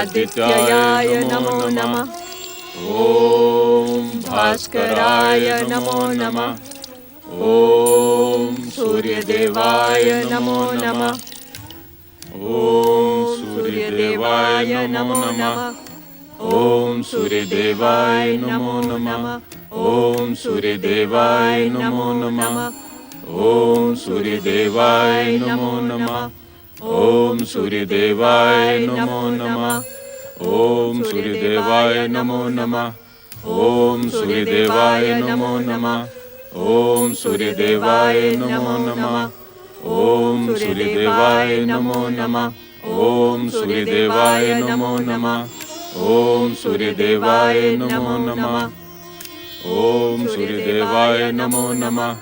आदित्याय नमो नमः। ओम भास्कराय नमो नमः। ओम सूर्यदेवाय नमो नमः। ओम सूर्यदेवाय नमो नमः। ओम सूर्यदेवाय नमो नमः। ओम सूर्यदेवाय नमो नमः। ओम सूर्यदेवाय नमो नमः। ओम सूर्यदेवाय नमो नमः। ओम सूर्यदेवाय नमो नमः। ओम सूर्यदेवाय नमो नमः। ओम सूर्यदेवाय नमो नमः। ओम सूर्यदेवाय नमो नमः। ओम सूर्यदेवाय नमो नमः। ओम सूर्यदेवाय नमो नमः। ओम सूर्यदेवाय नमो नमः।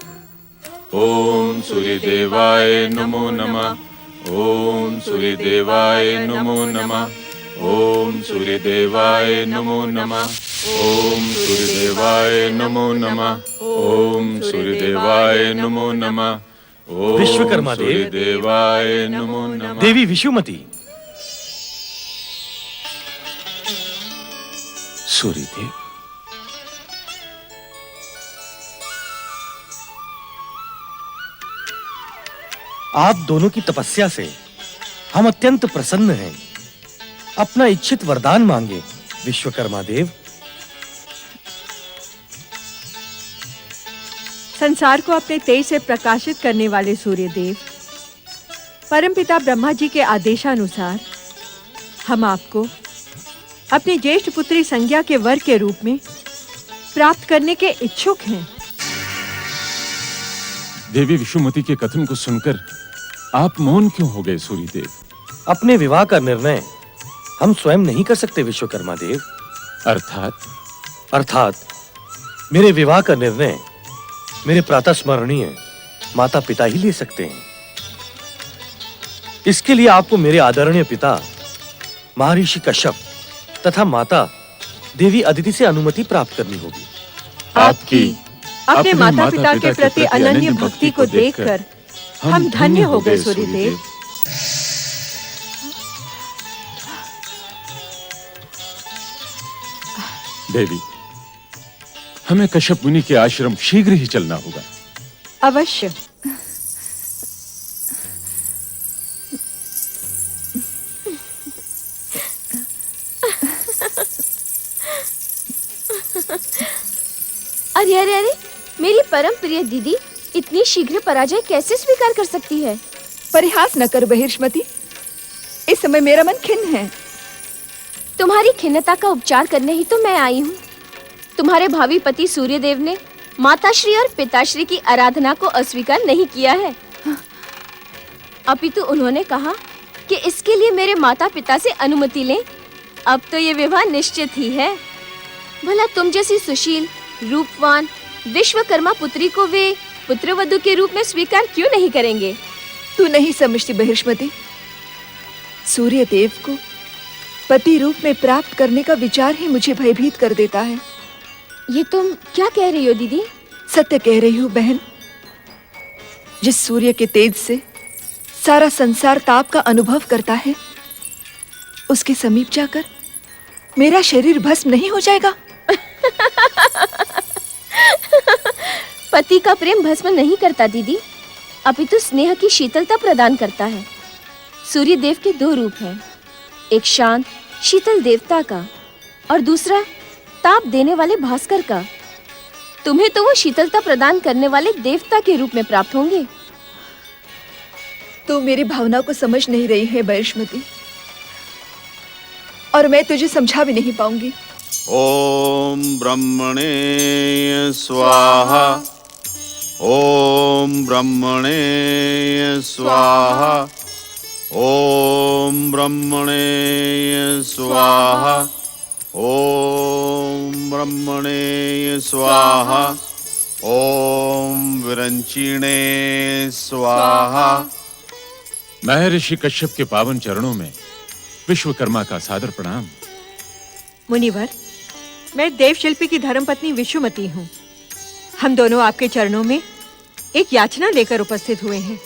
ओम सूर्यदेवाय नमो नमः। ओम सूर्यदेवाय नमो नमः। ओम सूर्यदेवाय नमो नमः। ओम सूर्यदेवाय नमो नमः। ओम सूर्यदेवाय नमो नमः। विश्वकर्मा देव, सूर्यदेवाय नमो नमः। देवी विषुमती, सूर्यदेव, आप दोनों की तपस्या से हम अत्यंत प्रसन्न हैं। अपना इच्छित वरदान मांगे विश्वकर्मा देव। संसार को अपने तेज से प्रकाशित करने वाले सूर्यदेव, परमपिता ब्रह्मा जी के आदेशानुसार हम आपको अपनी ज्येष्ठ पुत्री संज्ञा के वर के रूप में प्राप्त करने के इच्छुक हैं। देवी विषुमती के कथन को सुनकर आप मौन क्यों हो गए सूर्यदेव? अपने विवाह का निर्णय हम स्वयं नहीं कर सकते विश्वकर्मा देव। अर्थात मेरे विवाह का निर्णय मेरे प्रातः स्मरणीय माता पिता ही ले सकते हैं। इसके लिए आपको मेरे आदरणीय पिता महर्षि कश्यप तथा माता देवी अदिति से अनुमति प्राप्त करनी होगी। आपकी अपने माता पिता के प्रति अनन्य भक्ति को देखकर हम धन्य हो गए सूर्यदेव। देवी, हमें कश्यप मुनि के आश्रम शीघ्र ही चलना होगा। अवश्य। अरे अरे अरे, मेरी परम प्रिय दीदी इतनी शीघ्र पराजय कैसे स्वीकार कर सकती है? परिहास न कर बहिर्ष्मति, इस समय मेरा मन खिन्न है। तुम्हारी खिन्नता का उपचार करने ही तो मैं आई हूँ। तुम्हारे भावी पति सूर्यदेव ने माताश्री और पिताश्री की आराधना को अस्वीकार नहीं किया है, अपितु उन्होंने कहा कि इसके लिए मेरे माता पिता से अनुमति लें। अब तो ये विवाह निश्चित ही है। भला तुम जैसी सुशील, रूपवान विश्वकर्मा पुत्री को वे पुत्रवधू के रूप में स्वीकार क्यों नहीं करेंगे? तू नहीं समझती बहिर्ष्मति, सूर्यदेव को पति रूप में प्राप्त करने का विचार ही मुझे भयभीत कर देता है। ये तुम क्या कह रही हो दीदी? सत्य कह रही हूँ बहन। जिस सूर्य के तेज से सारा संसार ताप का अनुभव करता है, उसके समीप जाकर मेरा शरीर भस्म नहीं हो जाएगा? पति का प्रेम भस्म नहीं करता दीदी, अपितु स्नेह की शीतलता प्रदान करता है। सूर्यदेव के दो रूप हैं, एक शांत शीतल देवता का और दूसरा ताप देने वाले भास्कर का। तुम्हें तो वो शीतलता प्रदान करने वाले देवता के रूप में प्राप्त होंगे। तू मेरी भावना को समझ नहीं रही है बहिर्ष्मति, और मैं तुझे समझा भी नहीं पाऊंगी। ओम ब्रह्मणे स्वाहा। ओम ब्रह्मणे स्वाहा। ओम ब्रह्मणे स्वाहा। ओम ब्रह्मणे स्वाहा। ओम विरंचिणे स्वाहा। महर्षि कश्यप के पावन चरणों में विश्वकर्मा का सादर प्रणाम। मुनिवर, मैं देवशिल्पी की धर्मपत्नी विषुमती हूँ। हम दोनों आपके चरणों में एक याचना लेकर उपस्थित हुए हैं।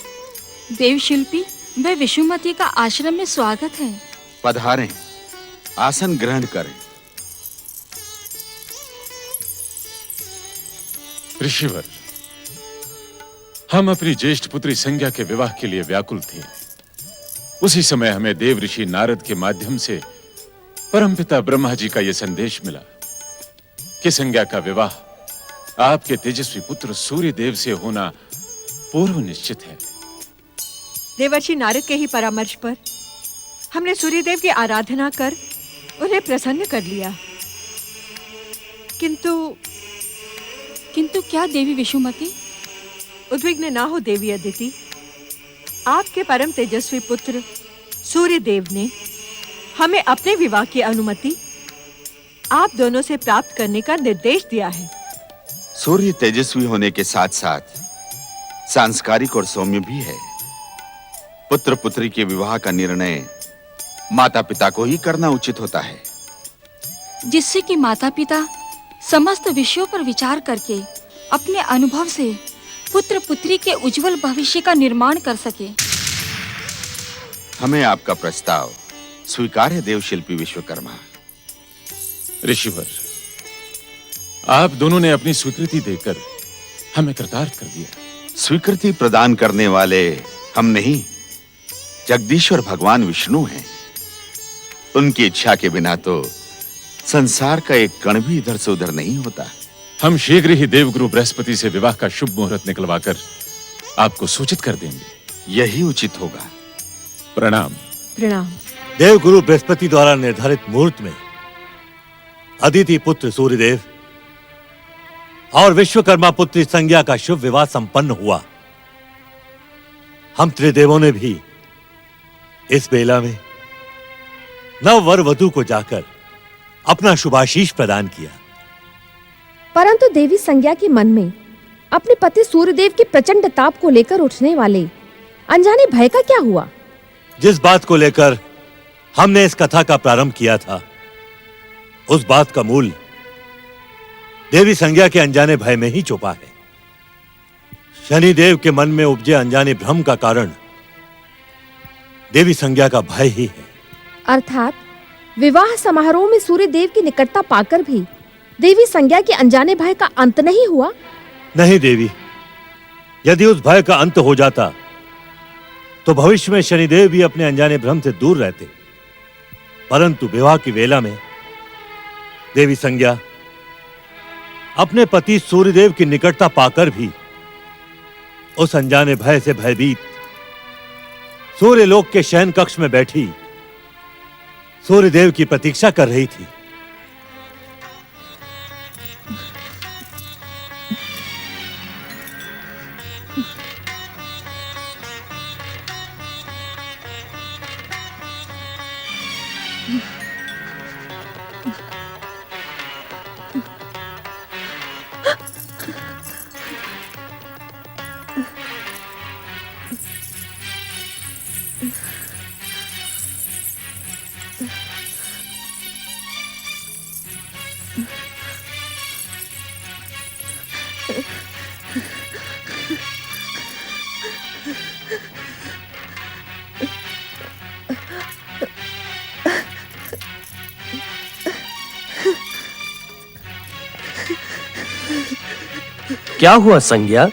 देवशिल्पी, वह विषुमती का आश्रम में स्वागत है। पधारें। आसन ग्रहण करें। ऋषिवर, हम अपनी ज्येष्ठ पुत्री संज्ञा के विवाह के लिए व्याकुल थे। उसी समय हमें देव ऋषि नारद के माध्यम से परमपिता ब्रह्मा जी का यह संदेश मिला कि संज्ञा का विवाह आपके तेजस्वी पुत्र सूर्य देव से होना पूर्व निश्चित है। देवर्षि नारद के ही परामर्श पर हमने सूर्यदेव की आराधना कर उन्हें प्रसन्न कर लिया। किंतु क्या देवी विषुमती? उद्विग्न ना हो देवी अदिति। आपके परम तेजस्वी पुत्र सूर्यदेव ने हमें अपने विवाह की अनुमति आप दोनों से प्राप्त करने का निर्देश दिया है। सूर्य तेजस्वी होने के साथ साथ सांस्कारिक और सौम्य भी है। पुत्र पुत्री के विवाह का निर्णय माता पिता को ही करना उचित होता है, जिससे कि माता पिता समस्त विषयों पर विचार करके अपने अनुभव से पुत्र पुत्री के उज्जवल भविष्य का निर्माण कर सके। हमें आपका प्रस्ताव स्वीकार है देवशिल्पी विश्वकर्मा। ऋषिवर, आप दोनों ने अपनी स्वीकृति देकर हमें कृतार्थ कर दिया। स्वीकृति प्रदान करने वाले हम नहीं, जगदीश्वर भगवान विष्णु हैं। उनकी इच्छा के बिना तो संसार का एक कण भी इधर से उधर नहीं होता। हम शीघ्र ही देवगुरु बृहस्पति से विवाह का शुभ मुहूर्त निकलवाकर आपको सूचित कर देंगे। यही उचित होगा। प्रणाम। प्रणाम। देवगुरु बृहस्पति द्वारा निर्धारित मुहूर्त में अदिति पुत्र सूर्यदेव और विश्वकर्मा पुत्री संज्ञा का शुभ विवाह संपन्न हुआ। हम त्रिदेवों ने भी इस बेला में नव वर वधू को जाकर अपना शुभाशीष प्रदान किया। परंतु देवी संज्ञा के मन में अपने पति सूर्यदेव के प्रचंड ताप को लेकर उठने वाले अनजाने भय का क्या हुआ? जिस बात को लेकर हमने इस कथा का प्रारंभ किया था, उस बात का मूल देवी संज्ञा के अनजाने भय में ही छुपा है। शनिदेव के मन में उपजे अनजाने भ्रम का कारण देवी संज्ञा का भय ही है। अर्थात विवाह समारोह में सूर्यदेव की निकटता पाकर भी देवी संज्ञा के अनजाने भय का अंत नहीं हुआ? नहीं देवी, यदि उस भय का अंत हो जाता तो भविष्य में शनिदेव भी अपने अनजाने भ्रम से दूर रहते। परंतु विवाह की वेला में देवी संज्ञा अपने पति सूर्यदेव की निकटता पाकर भी उस अनजाने भय से भयभीत सूर्यलोक के शयन कक्ष में बैठी सूर्यदेव की प्रतीक्षा कर रही थी। क्या हुआ संज्ञा?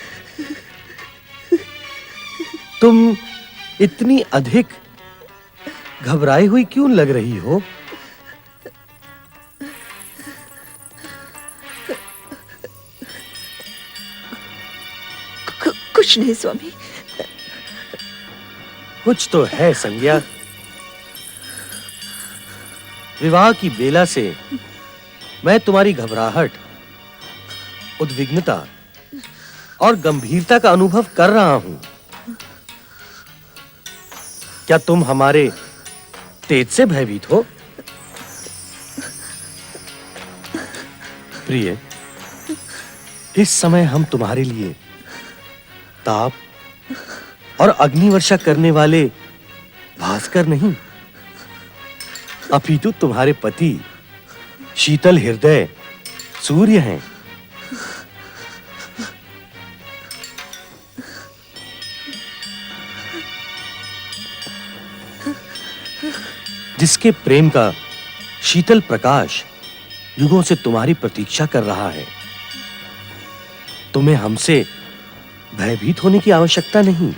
तुम इतनी अधिक घबराई हुई क्यों लग रही हो? कुछ नहीं स्वामी। कुछ तो है संज्ञा। विवाह की बेला से मैं तुम्हारी घबराहट, उद्विग्नता और गंभीरता का अनुभव कर रहा हूं। क्या तुम हमारे तेज से भयभीत हो? प्रिय, इस समय हम तुम्हारे लिए ताप और अग्निवर्षा करने वाले भास्कर नहीं, अपितु तुम्हारे पति शीतल हृदय सूर्य हैं। जिसके प्रेम का शीतल प्रकाश युगों से तुम्हारी प्रतीक्षा कर रहा है। तुम्हें हमसे भयभीत होने की आवश्यकता नहीं।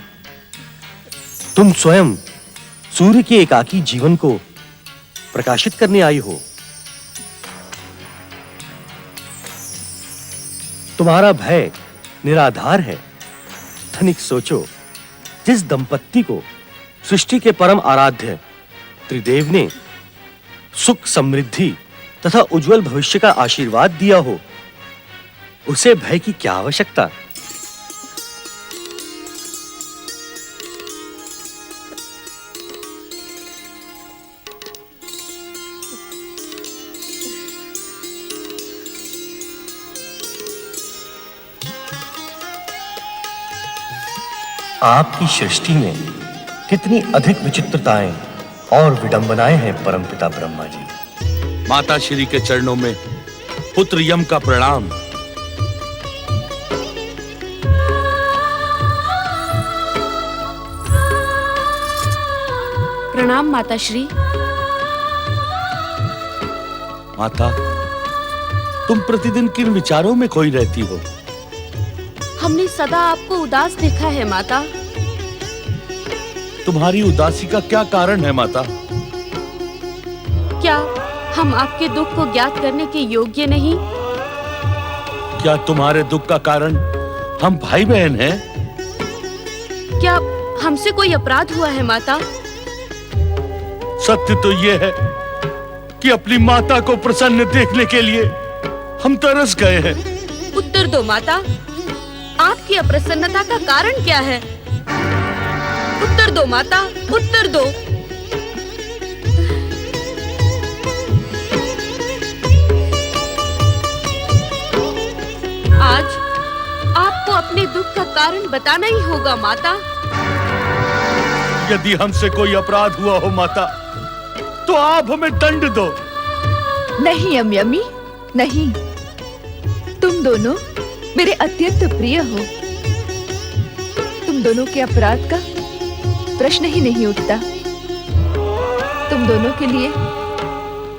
तुम स्वयं सूर्य के एकाकी जीवन को प्रकाशित करने आई हो। तुम्हारा भय निराधार है। तनिक सोचो, जिस दंपत्ति को सृष्टि के परम आराध्य त्रिदेव ने सुख, समृद्धि तथा उज्जवल भविष्य का आशीर्वाद दिया हो, उसे भय की क्या आवश्यकता। आपकी सृष्टि में कितनी अधिक विचित्रताएं और विडंबनाएं हैं परमपिता ब्रह्मा जी। माता श्री के चरणों में पुत्र यम का प्रणाम। प्रणाम माता श्री। माता, तुम प्रतिदिन किन विचारों में खोई रहती हो? हमने सदा आपको उदास देखा है माता। तुम्हारी उदासी का क्या कारण है माता? क्या हम आपके दुख को ज्ञात करने के योग्य नहीं? क्या तुम्हारे दुख का कारण हम भाई बहन हैं? क्या हमसे कोई अपराध हुआ है माता? सत्य तो ये है कि अपनी माता को प्रसन्न देखने के लिए हम तरस गए हैं। उत्तर दो माता, आपकी अप्रसन्नता का कारण क्या है? उत्तर दो माता, उत्तर दो। आज आपको अपने दुख का कारण बताना ही होगा माता। यदि हमसे कोई अपराध हुआ हो माता, तो आप हमें दंड दो। नहीं यमी, नहीं। तुम दोनों मेरे अत्यंत प्रिय हो। तुम दोनों के अपराध का प्रश्न ही नहीं उठता। तुम दोनों के लिए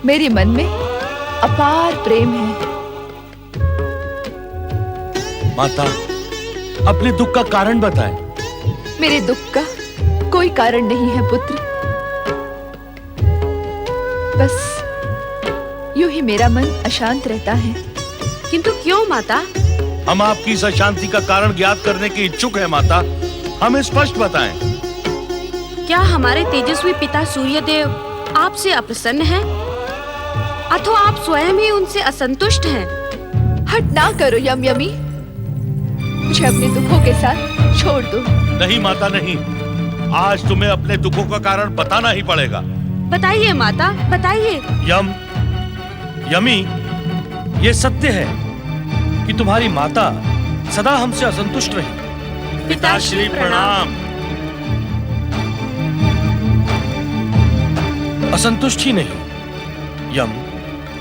मेरे मन में अपार प्रेम है। माता, अपने दुख का कारण बताएं। मेरे दुख का कोई कारण नहीं है पुत्र। बस यूं ही मेरा मन अशांत रहता है। किंतु क्यों माता? हम आपकी इस अशांति का कारण ज्ञात करने के इच्छुक हैं माता। हमें स्पष्ट बताएं। क्या हमारे तेजस्वी पिता सूर्यदेव आपसे अप्रसन्न हैं? अथवा आप स्वयं ही उनसे असंतुष्ट हैं? हट ना करो यमी। मुझे अपने दुखों के साथ छोड़ दो। नहीं माता, नहीं। आज तुम्हें अपने दुखों का कारण बताना ही पड़ेगा। बताइए माता, बताइए। यमी, ये सत्य है कि तुम्हारी माता सदा हमसे असंतुष्ट रही। पिताश्री प्रणाम। असंतुष्ट ही नहीं,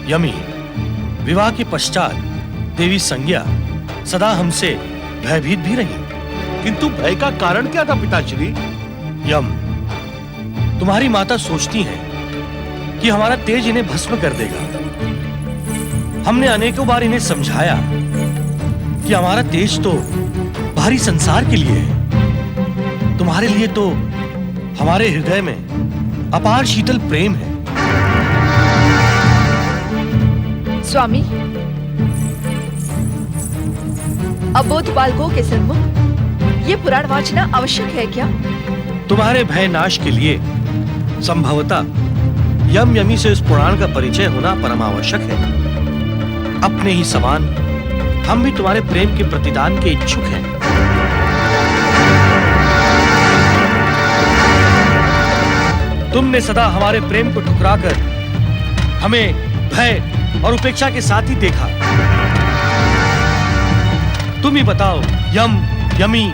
यमी, विवाह के पश्चात देवी संज्ञा सदा हमसे भयभीत भी रही। किंतु भय का कारण क्या था पिताश्री? तुम्हारी माता सोचती है कि हमारा तेज इन्हें भस्म कर देगा। हमने अनेकों बार इन्हें समझाया कि हमारा तेज तो बाहरी संसार के लिए है। तुम्हारे लिए तो हमारे हृदय में अपार शीतल प्रेम है। स्वामी, अबोध बालकों के सन्मुख ये पुराण वाचना आवश्यक है क्या? तुम्हारे भय नाश के लिए संभवतः यमी से इस पुराण का परिचय होना परमावश्यक है। अपने ही समान हम भी तुम्हारे प्रेम के प्रतिदान के इच्छुक हैं। तुमने सदा हमारे प्रेम को ठुकराकर हमें भय और उपेक्षा के साथ ही देखा। तुम ही बताओ यमी,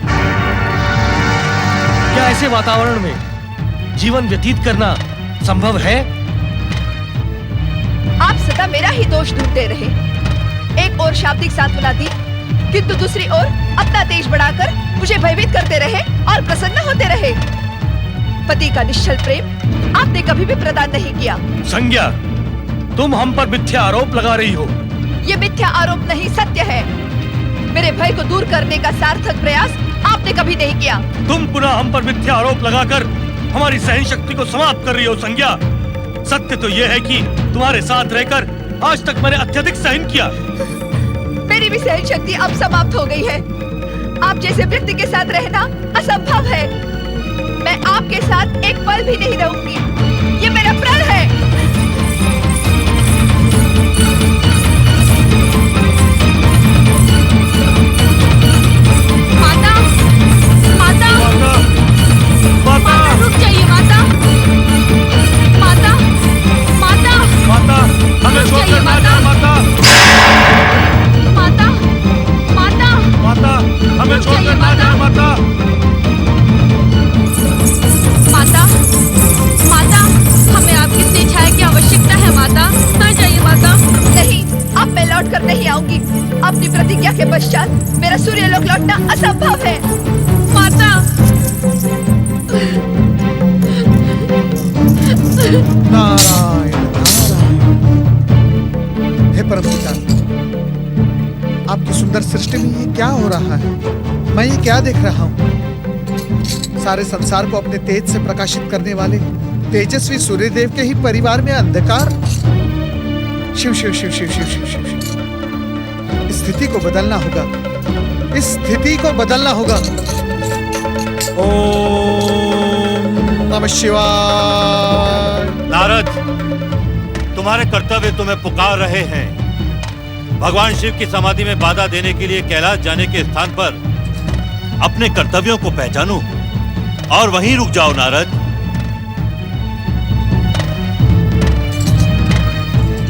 क्या ऐसे वातावरण में जीवन व्यतीत करना संभव है? आप सदा मेरा ही दोष ढूंढते रहे। एक ओर शाब्दिक सांत्वना दी, किंतु दूसरी ओर अपना तेज बढ़ाकर मुझे भयभीत करते रहे और प्रसन्न होते रहे। पति का निश्चल प्रेम आपने कभी भी प्रदान नहीं किया। संज्ञा, तुम हम पर मिथ्या आरोप लगा रही हो। ये मिथ्या आरोप नहीं, सत्य है। मेरे भय को दूर करने का सार्थक प्रयास आपने कभी नहीं किया। तुम पुनः हम पर मिथ्या आरोप लगाकर हमारी सहन शक्ति को समाप्त कर रही हो संज्ञा। सत्य तो यह है कि तुम्हारे साथ रहकर आज तक मैंने अत्यधिक सहन किया। मेरी भी सहन शक्ति अब समाप्त हो गई है। आप जैसे व्यक्ति के साथ रहना असंभव है। मैं आपके साथ एक पल भी नहीं रहूंगी। ये मेरा प्रण है। माता, माता, माता, रुक जाइए माता, माता, माता, माता, हमें रुक छोड़कर जाइए ना जा माता। माता, माता, माता, हमें रुक छोड़कर जाइए ना जा माता। माता, माता, हमें आपकी स्नेह की आवश्यकता है माता, ना जाइए माता। नहीं, अब मैं लौट कर नहीं आऊंगी। अपनी प्रतिज्ञा के पश्चात मेरा सूर्यलोक लौटना असंभव है। माता, नारायण नारायण। हे परमपिता, आपकी सुंदर सृष्टि में ये क्या हो रहा है? मैं ये क्या देख रहा हूँ? सारे संसार को अपने तेज से प्रकाशित करने वाले तेजस्वी सूर्यदेव के ही परिवार में अंधकार। शिव शिव शिव शिव शिव शिव शिव शिव। इस स्थिति को बदलना होगा। इस स्थिति को बदलना होगा। ओम नमः शिवाय। नारद, तुम्हारे कर्तव्य तुम्हें पुकार रहे हैं। भगवान शिव की समाधि में बाधा देने के लिए कैलाश जाने के स्थान पर अपने कर्तव्यों को पहचानो और वहीं रुक जाओ नारद।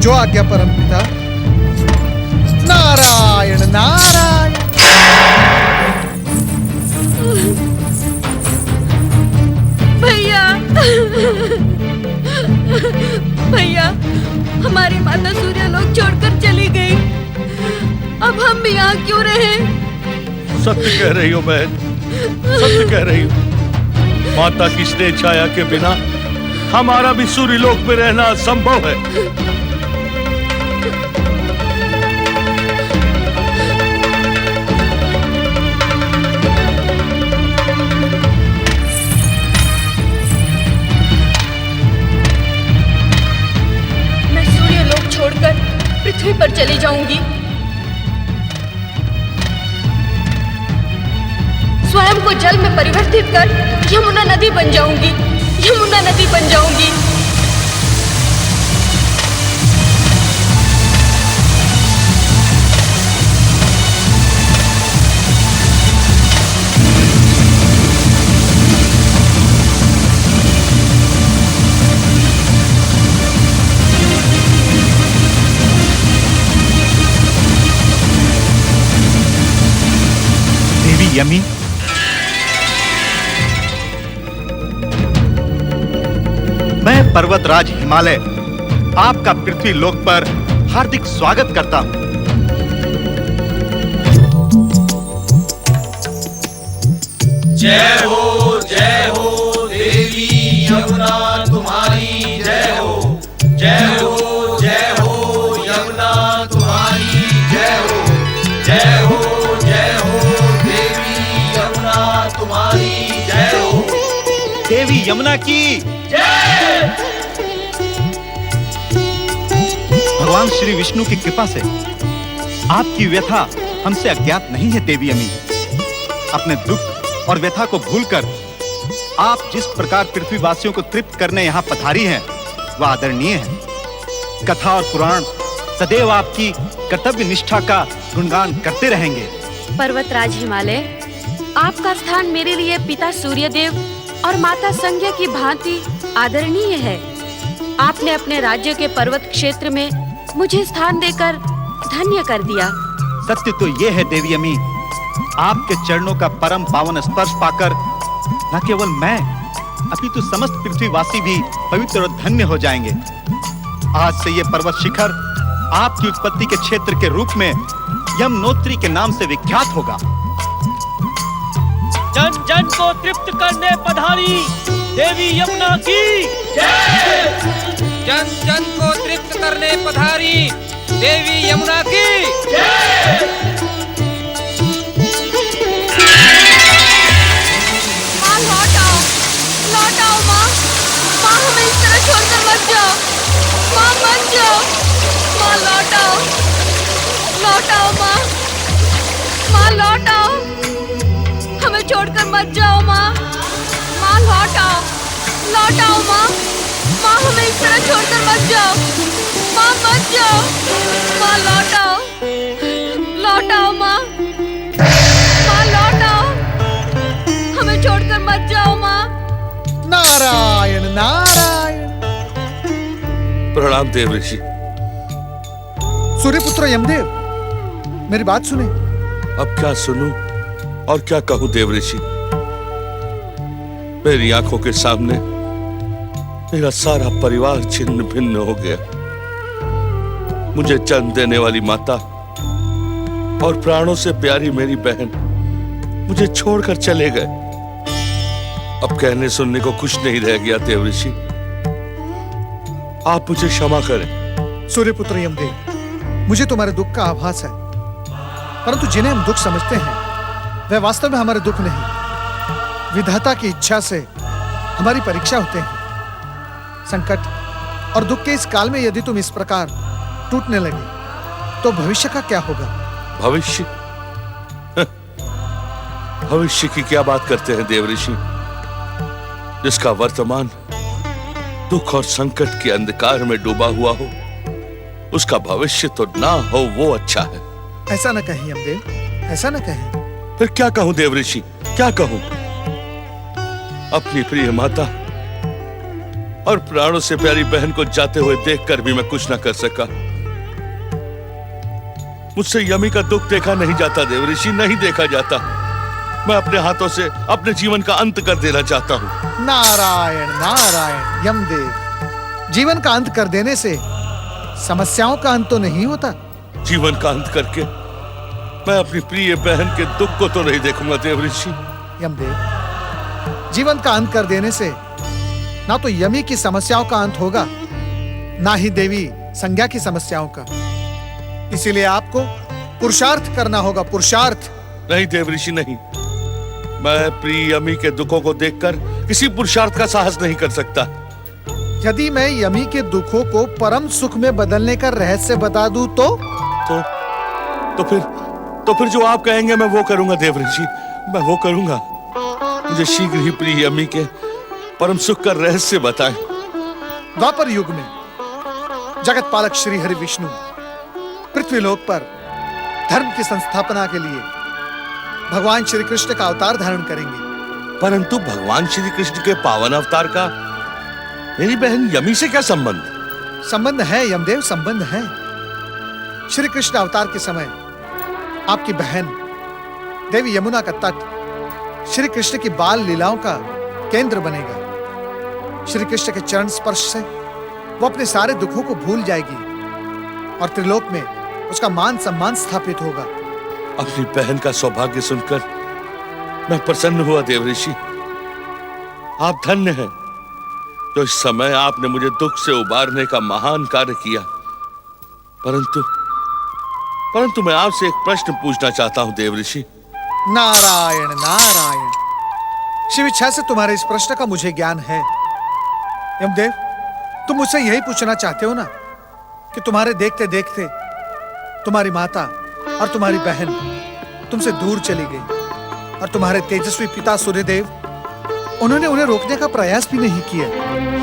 जो आज्ञा परमपिता। नारायण नारायण। भैया, भैया, हमारी माता सूर्यलोक छोड़कर चली गई। अब हम भी यहाँ क्यों रहे? सत्य कह रही हो बहन, सत्य कह रही हो। माता की स्नेह छाया के बिना हमारा भी सूर्यलोक में रहना असंभव है। मैं सूर्यलोक छोड़कर पृथ्वी पर चली जाऊंगी। स्वयं को जल में परिवर्तित कर यमुना नदी बन जाऊंगी। यमुना नदी बन जाऊंगी। देवी यमी, मैं पर्वतराज हिमालय आपका पृथ्वी लोक पर हार्दिक स्वागत करता हूं। जय हो देवी यमुना तुम्हारी जय हो। जय हो यमुना तुम्हारी जय हो। जय हो देवी यमुना तुम्हारी जय हो। देवी यमुना की भगवान श्री विष्णु की कृपा से आपकी व्यथा हमसे अज्ञात नहीं है देवी अमी। अपने दुख और व्यथा को भूलकर आप जिस प्रकार पृथ्वीवासियों को तृप्त करने यहाँ पधारी हैं, वह आदरणीय है। कथा और पुराण सदैव आपकी कर्तव्य निष्ठा का गुणगान करते रहेंगे। पर्वतराज हिमालय, आपका स्थान मेरे लिए पिता सूर्यदेव और माता संज्ञा की भांति आदरणीय है। आपने अपने राज्य के पर्वत क्षेत्र में मुझे स्थान देकर धन्य कर दिया। सत्य तो ये है देवी अमी, आपके चरणों का परम पावन स्पर्श पाकर न केवल मैं अपितु समस्त पृथ्वीवासी भी पवित्र और धन्य हो जाएंगे। आज से ये पर्वत शिखर आपकी उत्पत्ति के क्षेत्र के रूप में यमुनोत्री के नाम से विख्यात होगा। जन जन को तृप्त करने पधारी देवी यमुना की जय। जन जन को तृप्त करने पधारी देवी यमुना की माँ लौट आओ माँ। माँ हमें इस तरह छोड़कर मत जाओ। माँ मत जाओ। माँ लौट आओ माँ। माँ लौट आओ। हमें छोड़कर मत जाओ माँ। माँ लौट आओ माँ। माँ हमें इस तरह छोड़कर मत जाओ। माँ मत जाओ। माँ लौट आओ माँ। माँ लौट आओ। हमें छोड़कर मत जाओ माँ। नारायण नारायण। प्रणाम देव ऋषि। सूर्यपुत्र यमदेव, मेरी बात सुने। अब क्या सुनूं और क्या कहूं देव ऋषि। मेरी आंखों के सामने मेरा सारा परिवार छिन्न भिन्न हो गया। मुझे जन्म देने वाली माता और प्राणों से प्यारी मेरी बहन मुझे छोड़कर चले गए। अब कहने सुनने को कुछ नहीं रह गया देव ऋषि। आप मुझे क्षमा करें। सूर्यपुत्र यमदेव, मुझे तुम्हारे दुख का आभास है, परंतु जिन्हें हम दुख समझते हैं वे वास्तव में हमारे दुख नहीं, विधाता की इच्छा से हमारी परीक्षा होते हैं। संकट और दुख के इस काल में यदि तुम इस प्रकार टूटने लगे तो भविष्य का क्या होगा? भविष्य? भविष्य की क्या बात करते हैं देव ऋषि, जिसका वर्तमान दुख और संकट के अंधकार में डूबा हुआ हो, उसका भविष्य तो ना हो वो अच्छा है। ऐसा न कहें यमदेव, ऐसा न कहें। फिर क्या कहूं देव ऋषि, क्या कहूं? अपनी प्रिय माता और प्राणों से प्यारी बहन को जाते हुए देखकर भी मैं कुछ ना कर सका। मुझसे यमी का दुख देखा नहीं जाता देव ऋषि, नहीं देखा जाता। मैं अपने हाथों से अपने जीवन का अंत कर देना चाहता हूं। नारायण नारायण। यमदेव, जीवन का अंत कर देने से समस्याओं का अंत तो नहीं होता। जीवन का अंत करके मैं अपनी प्रिय बहन के दुख को तो नहीं देखूंगा देव ऋषि। यमदेव, जीवन का अंत कर देने से ना तो यमी की समस्याओं का अंत होगा, ना ही देवी संज्ञा की समस्याओं का। इसीलिए आपको पुरुषार्थ करना होगा, पुरुषार्थ। नहीं देव ऋषि, नहीं। मैं प्रिय यमी के दुखों को देखकर किसी पुरुषार्थ का साहस नहीं कर सकता। यदि मैं यमी के दुखों को परम सुख में बदलने का रहस्य बता दूं तो फिर जो आप कहेंगे मैं वो करूंगा देव ऋषि, मैं वो करूंगा। मुझे शीघ्र ही प्रिय यमी के परम सुख का रहस्य बताएं। द्वापर युग में जगत पालक श्री हरि विष्णु पृथ्वीलोक पर धर्म की संस्थापना के लिए भगवान श्री कृष्ण का अवतार धारण करेंगे। परंतु भगवान श्री कृष्ण के पावन अवतार का मेरी बहन यमी से क्या संबंध? संबंध है यमदेव, संबंध है। श्री कृष्ण अवतार के समय आपकी बहन देवी यमुना का तट श्री कृष्ण की बाल लीलाओं का केंद्र बनेगा। श्री कृष्ण के चरण स्पर्श से वो अपने सारे दुखों को भूल जाएगी और त्रिलोक में उसका मान सम्मान स्थापित होगा। अपनी बहन का सौभाग्य सुनकर मैं प्रसन्न हुआ देव ऋषि। आप धन्य हैं जो इस समय आपने मुझे दुख से उबारने का महान कार्य किया। परंतु मैं आपसे एक प्रश्न पूछना चाहता हूं देव ऋषि। नारायण नारायण। शिव इच्छा से तुम्हारे इस प्रश्न का मुझे ज्ञान है। यमदेव, तुम मुझसे यही पूछना चाहते हो ना कि तुम्हारे देखते देखते तुम्हारी माता और तुम्हारी बहन तुमसे दूर चली गई और तुम्हारे तेजस्वी पिता सूर्यदेव, उन्होंने उन्हें रोकने का प्रयास भी नहीं किया।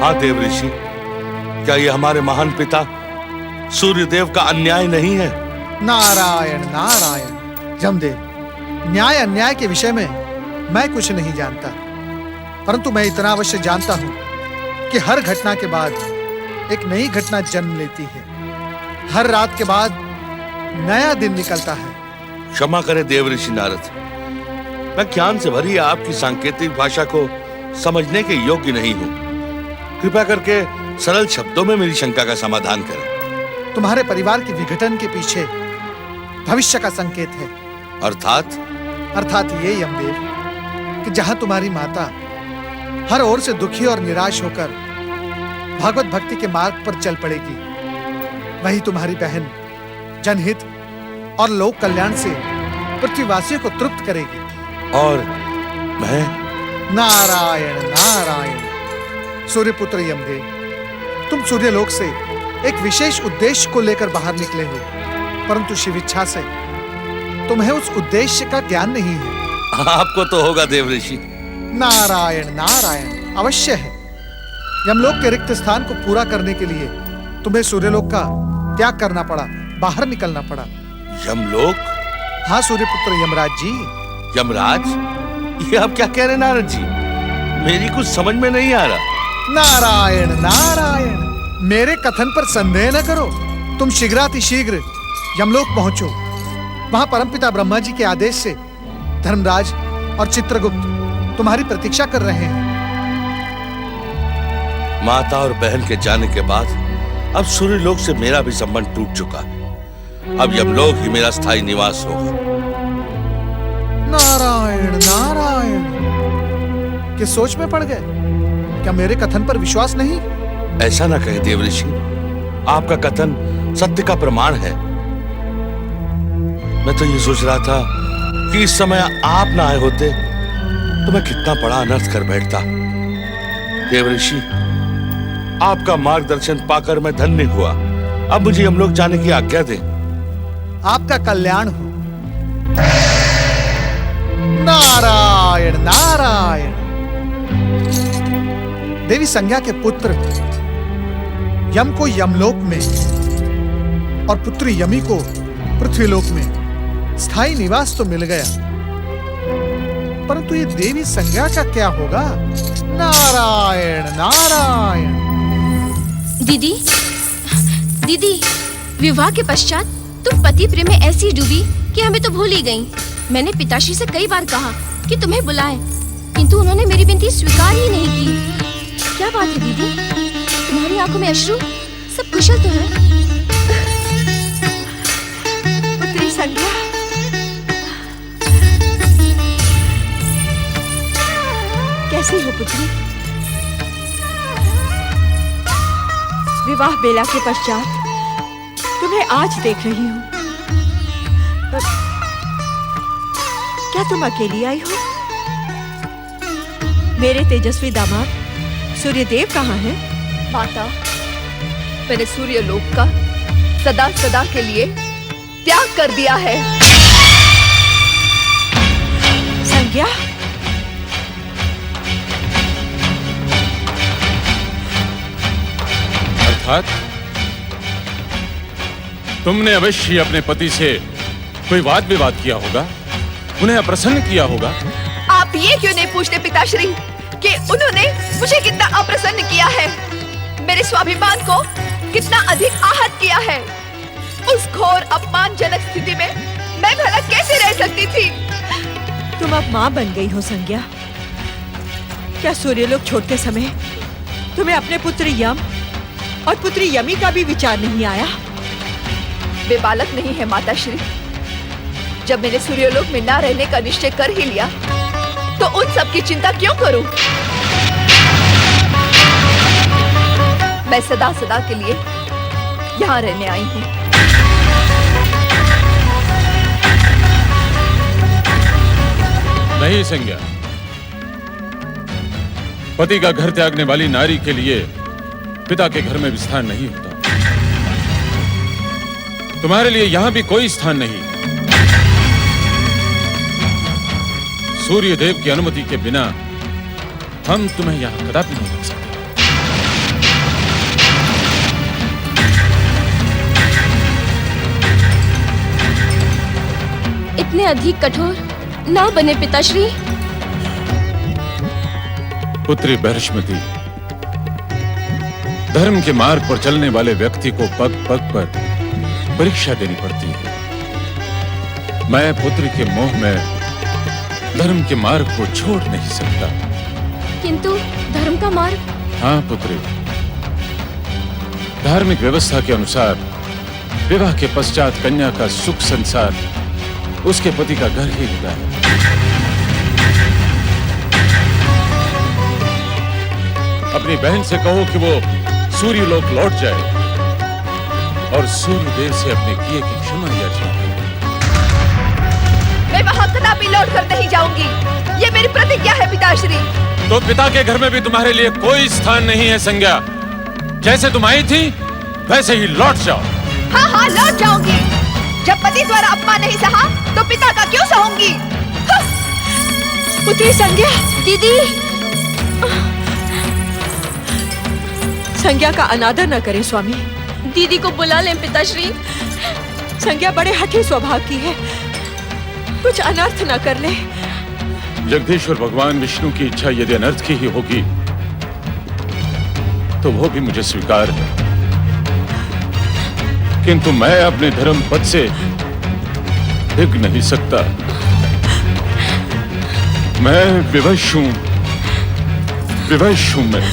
हाँ देव ऋषि, क्या ये हमारे महान पिता सूर्यदेव का अन्याय नहीं है? नारायण नारायण। यमदेव, न्याय अन्याय के विषय में मैं कुछ नहीं जानता, परंतु मैं इतना अवश्य जानता हूं कि हर घटना के बाद एक नई घटना जन्म लेती है। हर रात के बाद नया दिन निकलता है। क्षमा करें देव ऋषि नारद, मैं ज्ञान से भरी आपकी सांकेतिक भाषा को समझने के योग्य नहीं हूं। कृपया करके सरल शब्दों में मेरी शंका का समाधान करें। तुम्हारे परिवार के विघटन के पीछे भविष्य का संकेत है। अर्थात ये यमदेव कि जहां तुम्हारी माता हर ओर से दुखी और निराश होकर भागवत भक्ति के मार्ग पर चल पड़ेगी। वही तुम्हारी बहन जनहित और लोक कल्याण से पृथ्वीवासियों को तृप्त करेगी। और मैं? नारायण नारायण। सूर्यपुत्र यमदेव, तुम सूर्यलोक से एक विशेष उद्देश्य को लेकर बाहर निकले हो, परंतु शिव इच्छा से तुम्हें उस उद्देश्य का ज्ञान नहीं है। आपको तो होगा देव ऋषि। नारायण नारायण, अवश्य है। यमलोक के रिक्त स्थान को पूरा करने के लिए तुम्हें सूर्यलोक का त्याग करना पड़ा, बाहर निकलना पड़ा। यमलोक? हाँ सूर्यपुत्र यमराज जी। यमराज? ये आप क्या कह रहे हैं नारद जी? मेरी कुछ समझ में नहीं आ रहा। नारायण नारायण, मेरे कथन पर संदेह न करो। तुम शीघ्रातिशीघ्र यमलोक पहुंचो। वहां परमपिता ब्रह्मा जी के आदेश से धर्मराज और चित्रगुप्त तुम्हारी प्रतीक्षा कर रहे हैं। माता और बहन के जाने के बाद अब सूर्यलोक से मेरा भी संबंध टूट चुका है। अब यमलोक ही मेरा स्थायी निवास होगा। नारायण नारायण, किस सोच में पड़ गए? क्या मेरे कथन पर विश्वास नहीं? ऐसा ना कहे देव ऋषि, आपका कथन सत्य का प्रमाण है। मैं तो ये सोच रहा था कि इस समय आप ना आए होते तो मैं कितना बड़ा अनर्थ कर बैठता। देव ऋषि, आपका मार्गदर्शन पाकर मैं धन्य हुआ। अब मुझे यमलोक जाने की आज्ञा दें। आपका कल्याण हो। नारायण नारायण। देवी संज्ञा के पुत्र यम को यमलोक में और पुत्री यमी को पृथ्वीलोक में स्थायी निवास तो मिल गया, परंतु ये देवी संज्ञा का क्या होगा? नारायण नारायण। दीदी, दीदी, विवाह के पश्चात तुम पति प्रेम में ऐसी डूबी कि हमें तो भूल ही गई। मैंने पिताश्री से कई बार कहा कि तुम्हें बुलाएं, किंतु उन्होंने मेरी विनती स्वीकार ही नहीं की। क्या बात है दीदी? तुम्हारी आंखों में अश्रु? सब कुशल तो है? पुत्री संज्ञा, कैसी हो पुत्री? विवाह बेला के पश्चात तुम्हें आज देख रही हूँ। क्या तुम अकेली आई हो? मेरे तेजस्वी दामाद सूर्यदेव कहाँ हैं? माता, मैंने सूर्यलोक का सदा सदा के लिए त्याग कर दिया है। संज्ञा, अर्थात तुमने अवश्य अपने पति से कोई वाद विवाद किया होगा, उन्हें अप्रसन्न किया होगा। आप ये क्यों नहीं पूछते पिताश्री कि उन्होंने मुझे कितना अप्रसन्न किया है, मेरे स्वाभिमान को कितना अधिक आहत किया है। उस घोर अपमानजनक स्थिति में मैं भला कैसे रह सकती थी? तुम अब माँ बन गई हो संज्ञा। क्या सूर्यलोक छोड़ते समय तुम्हें अपने पुत्र यम और पुत्री यमी का भी विचार नहीं आया? वे बालक नहीं है माताश्री। जब मैंने सूर्यलोक में ना रहने का निश्चय कर ही लिया तो उन सब की चिंता क्यों करूं? मैं सदा सदा के लिए यहाँ रहने आई हूँ। नहीं संज्ञा, पति का घर त्यागने वाली नारी के लिए पिता के घर में भी स्थान नहीं होता। तुम्हारे लिए यहां भी कोई स्थान नहीं। सूर्यदेव की अनुमति के बिना हम तुम्हें यहां कदापि नहीं रख सकते। इतने अधिक कठोर ना बने पिताश्री। पुत्री बृहस्पति, धर्म के मार्ग पर चलने वाले व्यक्ति को पग पग पर परीक्षा देनी पड़ती है। मैं पुत्री के मोह में धर्म के मार्ग को छोड़ नहीं सकता। किंतु धर्म का मार्ग? हाँ पुत्री, धार्मिक व्यवस्था के अनुसार विवाह के पश्चात कन्या का सुख संसार उसके पति का घर ही होता है। अपनी बहन से कहो कि वो सूर्यलोक लौट जाए और सूर्यदेव से अपने किए की क्षमा याचना करे। मैं वहां कदापि लौट कर नहीं जाऊंगी। ये मेरी प्रतिज्ञा है पिताश्री। तो पिता के घर में भी तुम्हारे लिए कोई स्थान नहीं है संज्ञा। जैसे तुम आई थी वैसे ही लौट जाओ। हाँ हाँ लौट जाऊंगी। जब पति द्वारा अपमान नहीं सहा तो पिता का क्यों सहूंगी? हाँ। पुत्री संज्ञा, दीदी, संज्ञा का अनादर न करें स्वामी। दीदी को बुला लें पिताश्री। संज्ञा बड़े हठी स्वभाव की है, कुछ अनर्थ न कर ले। जगदीश्वर भगवान विष्णु की इच्छा यदि अनर्थ की ही होगी तो वो भी मुझे स्वीकार है, किंतु मैं अपने धर्म पद से हिग नहीं सकता। मैं विवश हूं मैं।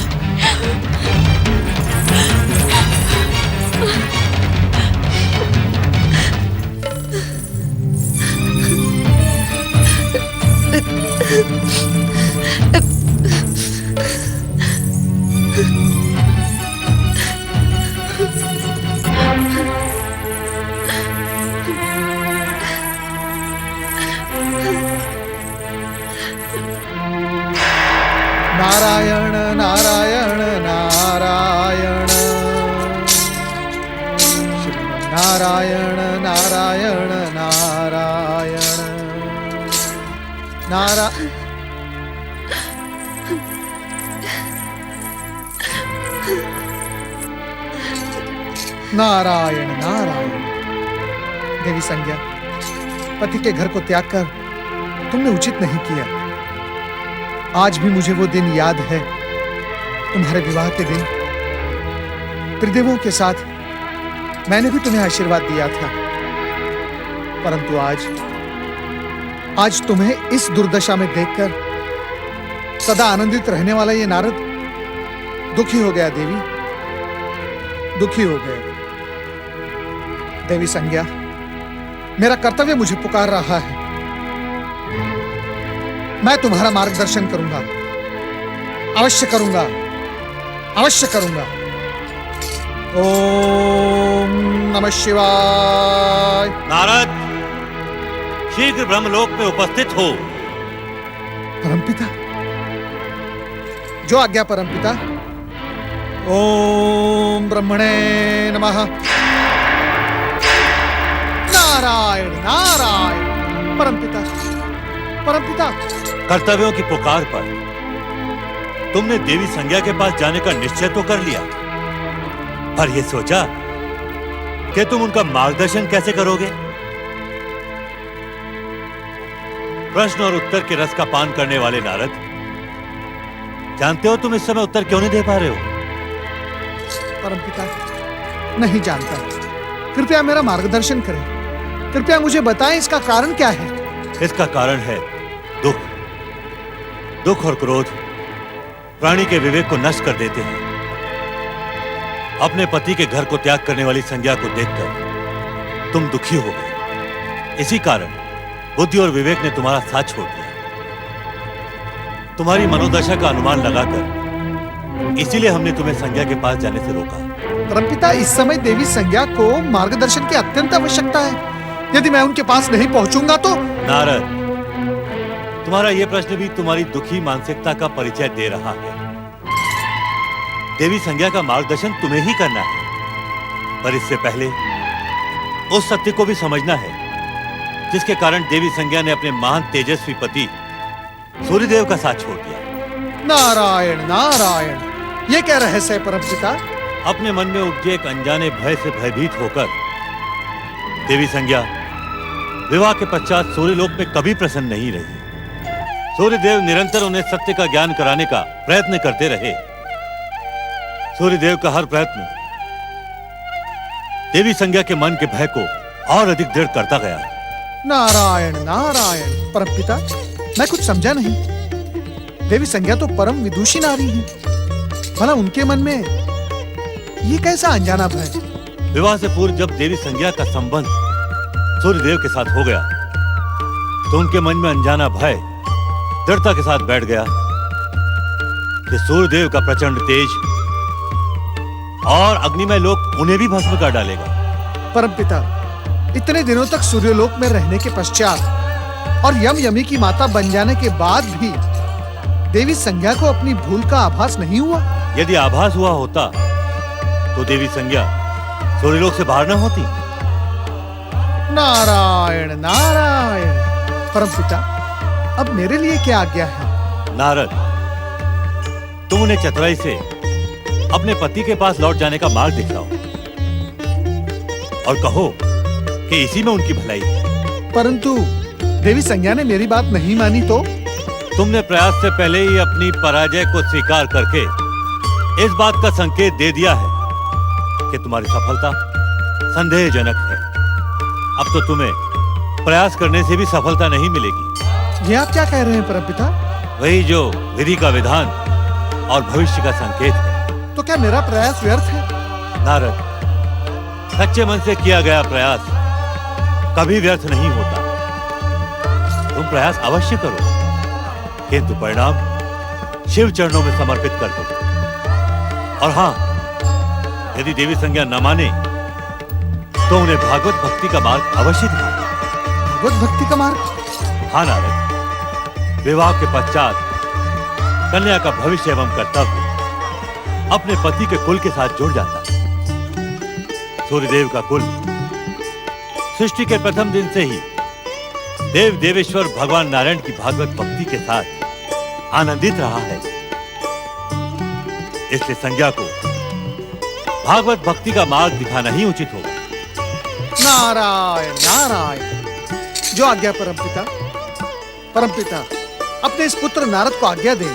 नारायण नारायण नारायण, नारायण नारायण नारायण नारा नारायण नारायण। देवी संज्ञा, पति के घर को त्याग कर तुमने उचित नहीं किया। आज भी मुझे वो दिन याद है, तुम्हारे विवाह के दिन। त्रिदेवों के साथ मैंने भी तुम्हें आशीर्वाद दिया था, परंतु आज तुम्हें इस दुर्दशा में देखकर सदा आनंदित रहने वाला ये नारद दुखी हो गया। देवी दुखी हो गया। देवी संज्ञा, मेरा कर्तव्य मुझे पुकार रहा है। मैं तुम्हारा मार्गदर्शन करूंगा, अवश्य करूंगा, अवश्य करूंगा। ओम नमः शिवाय। नारद, शीघ्र ब्रह्मलोक में उपस्थित हो। परमपिता, जो आज्ञा परमपिता। ओम ब्रह्मणे नमः। नारायण नारायण। परमपिता, परमपिता। कर्तव्यों की पुकार पर तुमने देवी संज्ञा के पास जाने का निश्चय तो कर लिया, पर यह सोचा कि तुम उनका मार्गदर्शन कैसे करोगे? प्रश्न और उत्तर के रस का पान करने वाले नारद, जानते हो तुम इस समय उत्तर क्यों नहीं दे पा रहे हो? परमपिता, नहीं जानता। कृपया मेरा मार्गदर्शन करें। कृपया मुझे बताएं इसका कारण क्या है। इसका कारण है दुख। दुख और क्रोध प्राणी के विवेक को नष्ट कर देते हैं। अपने पति के घर को त्याग करने वाली संज्ञा को देखकर तुम दुखी हो गए। इसी कारण बुद्धि और विवेक ने तुम्हारा साथ छोड़ दिया। तुम्हारी मनोदशा का अनुमान लगाकर इसीलिए हमने तुम्हें संज्ञा के पास जाने से रोका। परमपिता, इस समय देवी संज्ञा को मार्गदर्शन की अत्यंत आवश्यकता है। यदि मैं उनके पास नहीं पहुंचूंगा तो। नारद, तुम्हारा यह प्रश्न भी तुम्हारी दुखी मानसिकता का परिचय दे रहा है। देवी संज्ञा का मार्गदर्शन तुम्हें ही करना है, पर इससे पहले उस सत्य को भी समझना है जिसके कारण देवी संज्ञा ने अपने महान तेजस्वी पति सूर्यदेव का साथ छोड़ दिया। नारायण नारायण। ये क्या रहस्य है परमपिता? अपने मन में उपजे एक अनजाने भय से भयभीत होकर देवी संज्ञा विवाह के पश्चात सूर्यलोक में कभी प्रसन्न नहीं रही। सूर्यदेव निरंतर उन्हें सत्य का ज्ञान कराने का प्रयत्न करते रहे। सूर्यदेव का हर प्रयत्न देवी संज्ञा के मन के भय को और अधिक दृढ़ करता गया। नारायण नारायण। परमपिता, मैं कुछ समझा नहीं। देवी संज्ञा तो परम विदुषी नारी है, भला उनके मन में ये कैसा अनजाना भय? विवाह से पूर्व जब देवी संज्ञा का संबंध सूर्यदेव के साथ हो गया तो उनके मन में अनजाना भय दृढ़ता के साथ बैठ गया कि सूर्यदेव का प्रचंड तेज और अग्निमय लोक उन्हें भी भस्म कर डालेगा। परमपिता, इतने दिनों तक सूर्यलोक में रहने के पश्चात और यमी की माता बन जाने के बाद भी देवी संज्ञा को अपनी भूल का आभास नहीं हुआ? यदि आभास हुआ होता तो देवी संज्ञा सूर्यलोक से बाहर न होती। नारायण नारायण। परमपिता, अब मेरे लिए क्या आज्ञा है? नारद, तुम उन्हें चतुराई से अपने पति के पास लौट जाने का मार्ग दिखाओ और कहो कि इसी में उनकी भलाई है। परंतु देवी संज्ञा ने मेरी बात नहीं मानी तो? तुमने प्रयास से पहले ही अपनी पराजय को स्वीकार करके इस बात का संकेत दे दिया है कि तुम्हारी सफलता संदेहजनक है। अब तो तुम्हें प्रयास करने से भी सफलता नहीं मिलेगी। ये आप क्या कह रहे हैं परमपिता? वही जो विधि का विधान और भविष्य का संकेत है। तो क्या मेरा प्रयास व्यर्थ है? नारद, सच्चे मन से किया गया प्रयास कभी व्यर्थ नहीं होता। तुम प्रयास अवश्य करो, किंतु परिणाम शिव चरणों में समर्पित कर दो। और हां, यदि देवी संज्ञा न माने तो उन्हें भागवत भक्ति का मार्ग अवश्य दिखाना। भागवत भक्ति का मार्ग? हाँ नारद, विवाह के पश्चात कन्या का भविष्य एवं कर्तव्य अपने पति के कुल के साथ जुड़ जाता है। सूर्यदेव का कुल सृष्टि के प्रथम दिन से ही देव देवेश्वर भगवान नारायण की भागवत भक्ति के साथ आनंदित रहा है। इसलिए संज्ञा को भागवत भक्ति का मार्ग दिखाना ही उचित होगा। नारायण नारायण। जो आज्ञा परमपिता। परमपिता, अपने इस पुत्र नारद को आज्ञा दें।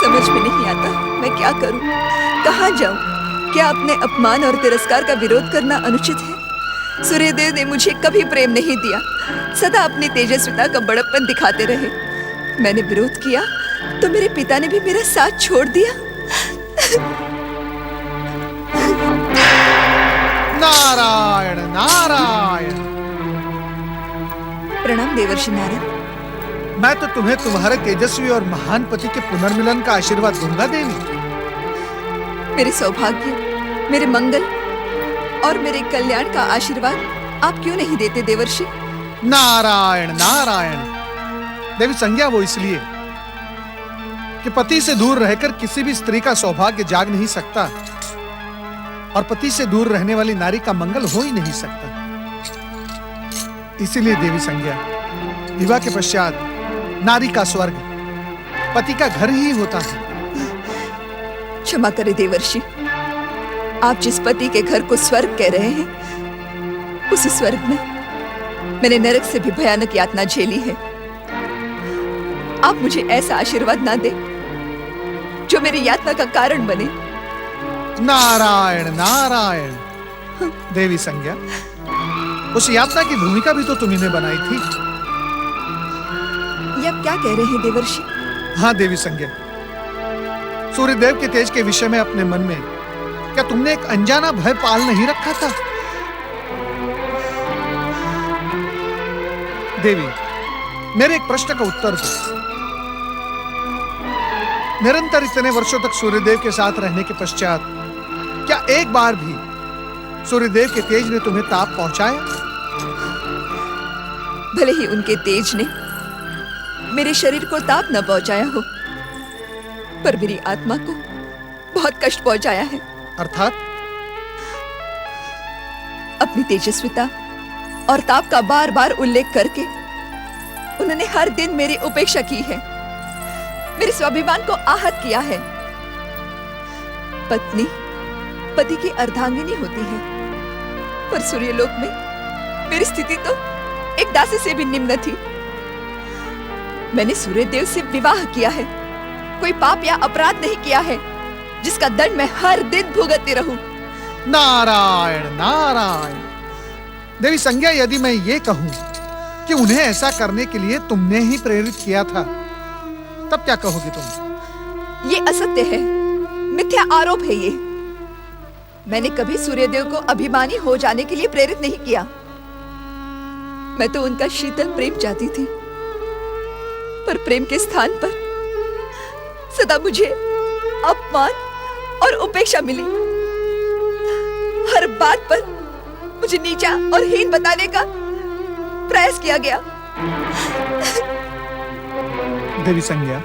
समझ में नहीं आता मैं क्या करूं, कहां जाऊं? क्या अपने अपमान और तिरस्कार का विरोध करना अनुचित है? सूर्यदेव ने मुझे कभी प्रेम नहीं दिया, सदा अपनी तेजस्विता का बड़प्पन दिखाते रहे। मैंने विरोध किया तो मेरे पिता ने भी मेरा साथ छोड़ दिया। नारायण नारायण। प्रणाम देवर्षि नारद। मैं तो तुम्हें तुम्हारे तेजस्वी और महान पति के पुनर्मिलन का आशीर्वाद दूंगा देवी। मेरे सौभाग्य, मेरे मंगल और मेरे कल्याण का आशीर्वाद आप क्यों नहीं देते देवर्षि? नारायण नारायण। देवी संज्ञा वो इसलिए कि पति से दूर रहकर किसी भी स्त्री का सौभाग्य जाग नहीं सकता और पति से दूर रहने वाली नारी का मंगल हो ही नहीं सकता। इसीलिए देवी संज्ञा, विवाह के पश्चात नारी का स्वर्ग पति का घर ही होता है। क्षमा करें देवर्षि, आप जिस पति के घर को स्वर्ग कह रहे हैं, उसी स्वर्ग में मैंने नरक से भी भयानक यातना झेली है। आप मुझे ऐसा आशीर्वाद ना दे जो मेरी यातना का कारण बने। नारायण नारायण। देवी संज्ञा, उस यातना की भूमिका भी तो तुम्ही ने बनाई थी। ये आप क्या कह रहे हैं देवर्षि? हाँ देवी संज्ञा, सूर्यदेव के तेज के विषय में अपने मन में क्या तुमने एक अनजाना भय पाल नहीं रखा था? देवी, मेरे एक प्रश्न का उत्तर दो। निरंतर इतने वर्षों तक सूर्यदेव के साथ रहने के पश्चात क्या एक बार भी सूर्यदेव के तेज ने तुम्हें ताप पहुंचाया? भले ही उनके तेज ने मेरे शरीर को ताप न पहुंचाया हो, पर मेरी आत्मा को बहुत कष्ट पहुंचाया है। अर्थात? अपनी तेजस्विता और ताप का बार बार उल्लेख करके उन्होंने हर दिन मेरी उपेक्षा की है, मेरे स्वाभिमान को आहत किया है। पत्नी पति की अर्धांगिनी होती है, पर सूर्यलोक में मेरी स्थिति तो एक दासी से भी निम्न थी। मैंने सूर्यदेव से विवाह किया है, कोई पाप या अपराध नहीं किया है जिसका दंड मैं हर दिन भुगतती रहूं। नारायण नारायण। देवी संज्ञा, यदि मैं ये कहूं कि उन्हें ऐसा करने के लिए तुमने ही प्रेरित किया था, तब क्या कहोगी तुम? ये असत्य है, मिथ्या आरोप है ये। मैंने कभी सूर्यदेव को अभिमानी हो जाने के लिए प्रेरित नहीं किया। मैं तो उनका शीतल प्रेम चाहती थी, पर प्रेम के स्थान पर सदा मुझे अपमान और उपेक्षा मिली। हर बात पर मुझे नीचा और हीन बताने का प्रयास किया गया। देवी संज्ञा,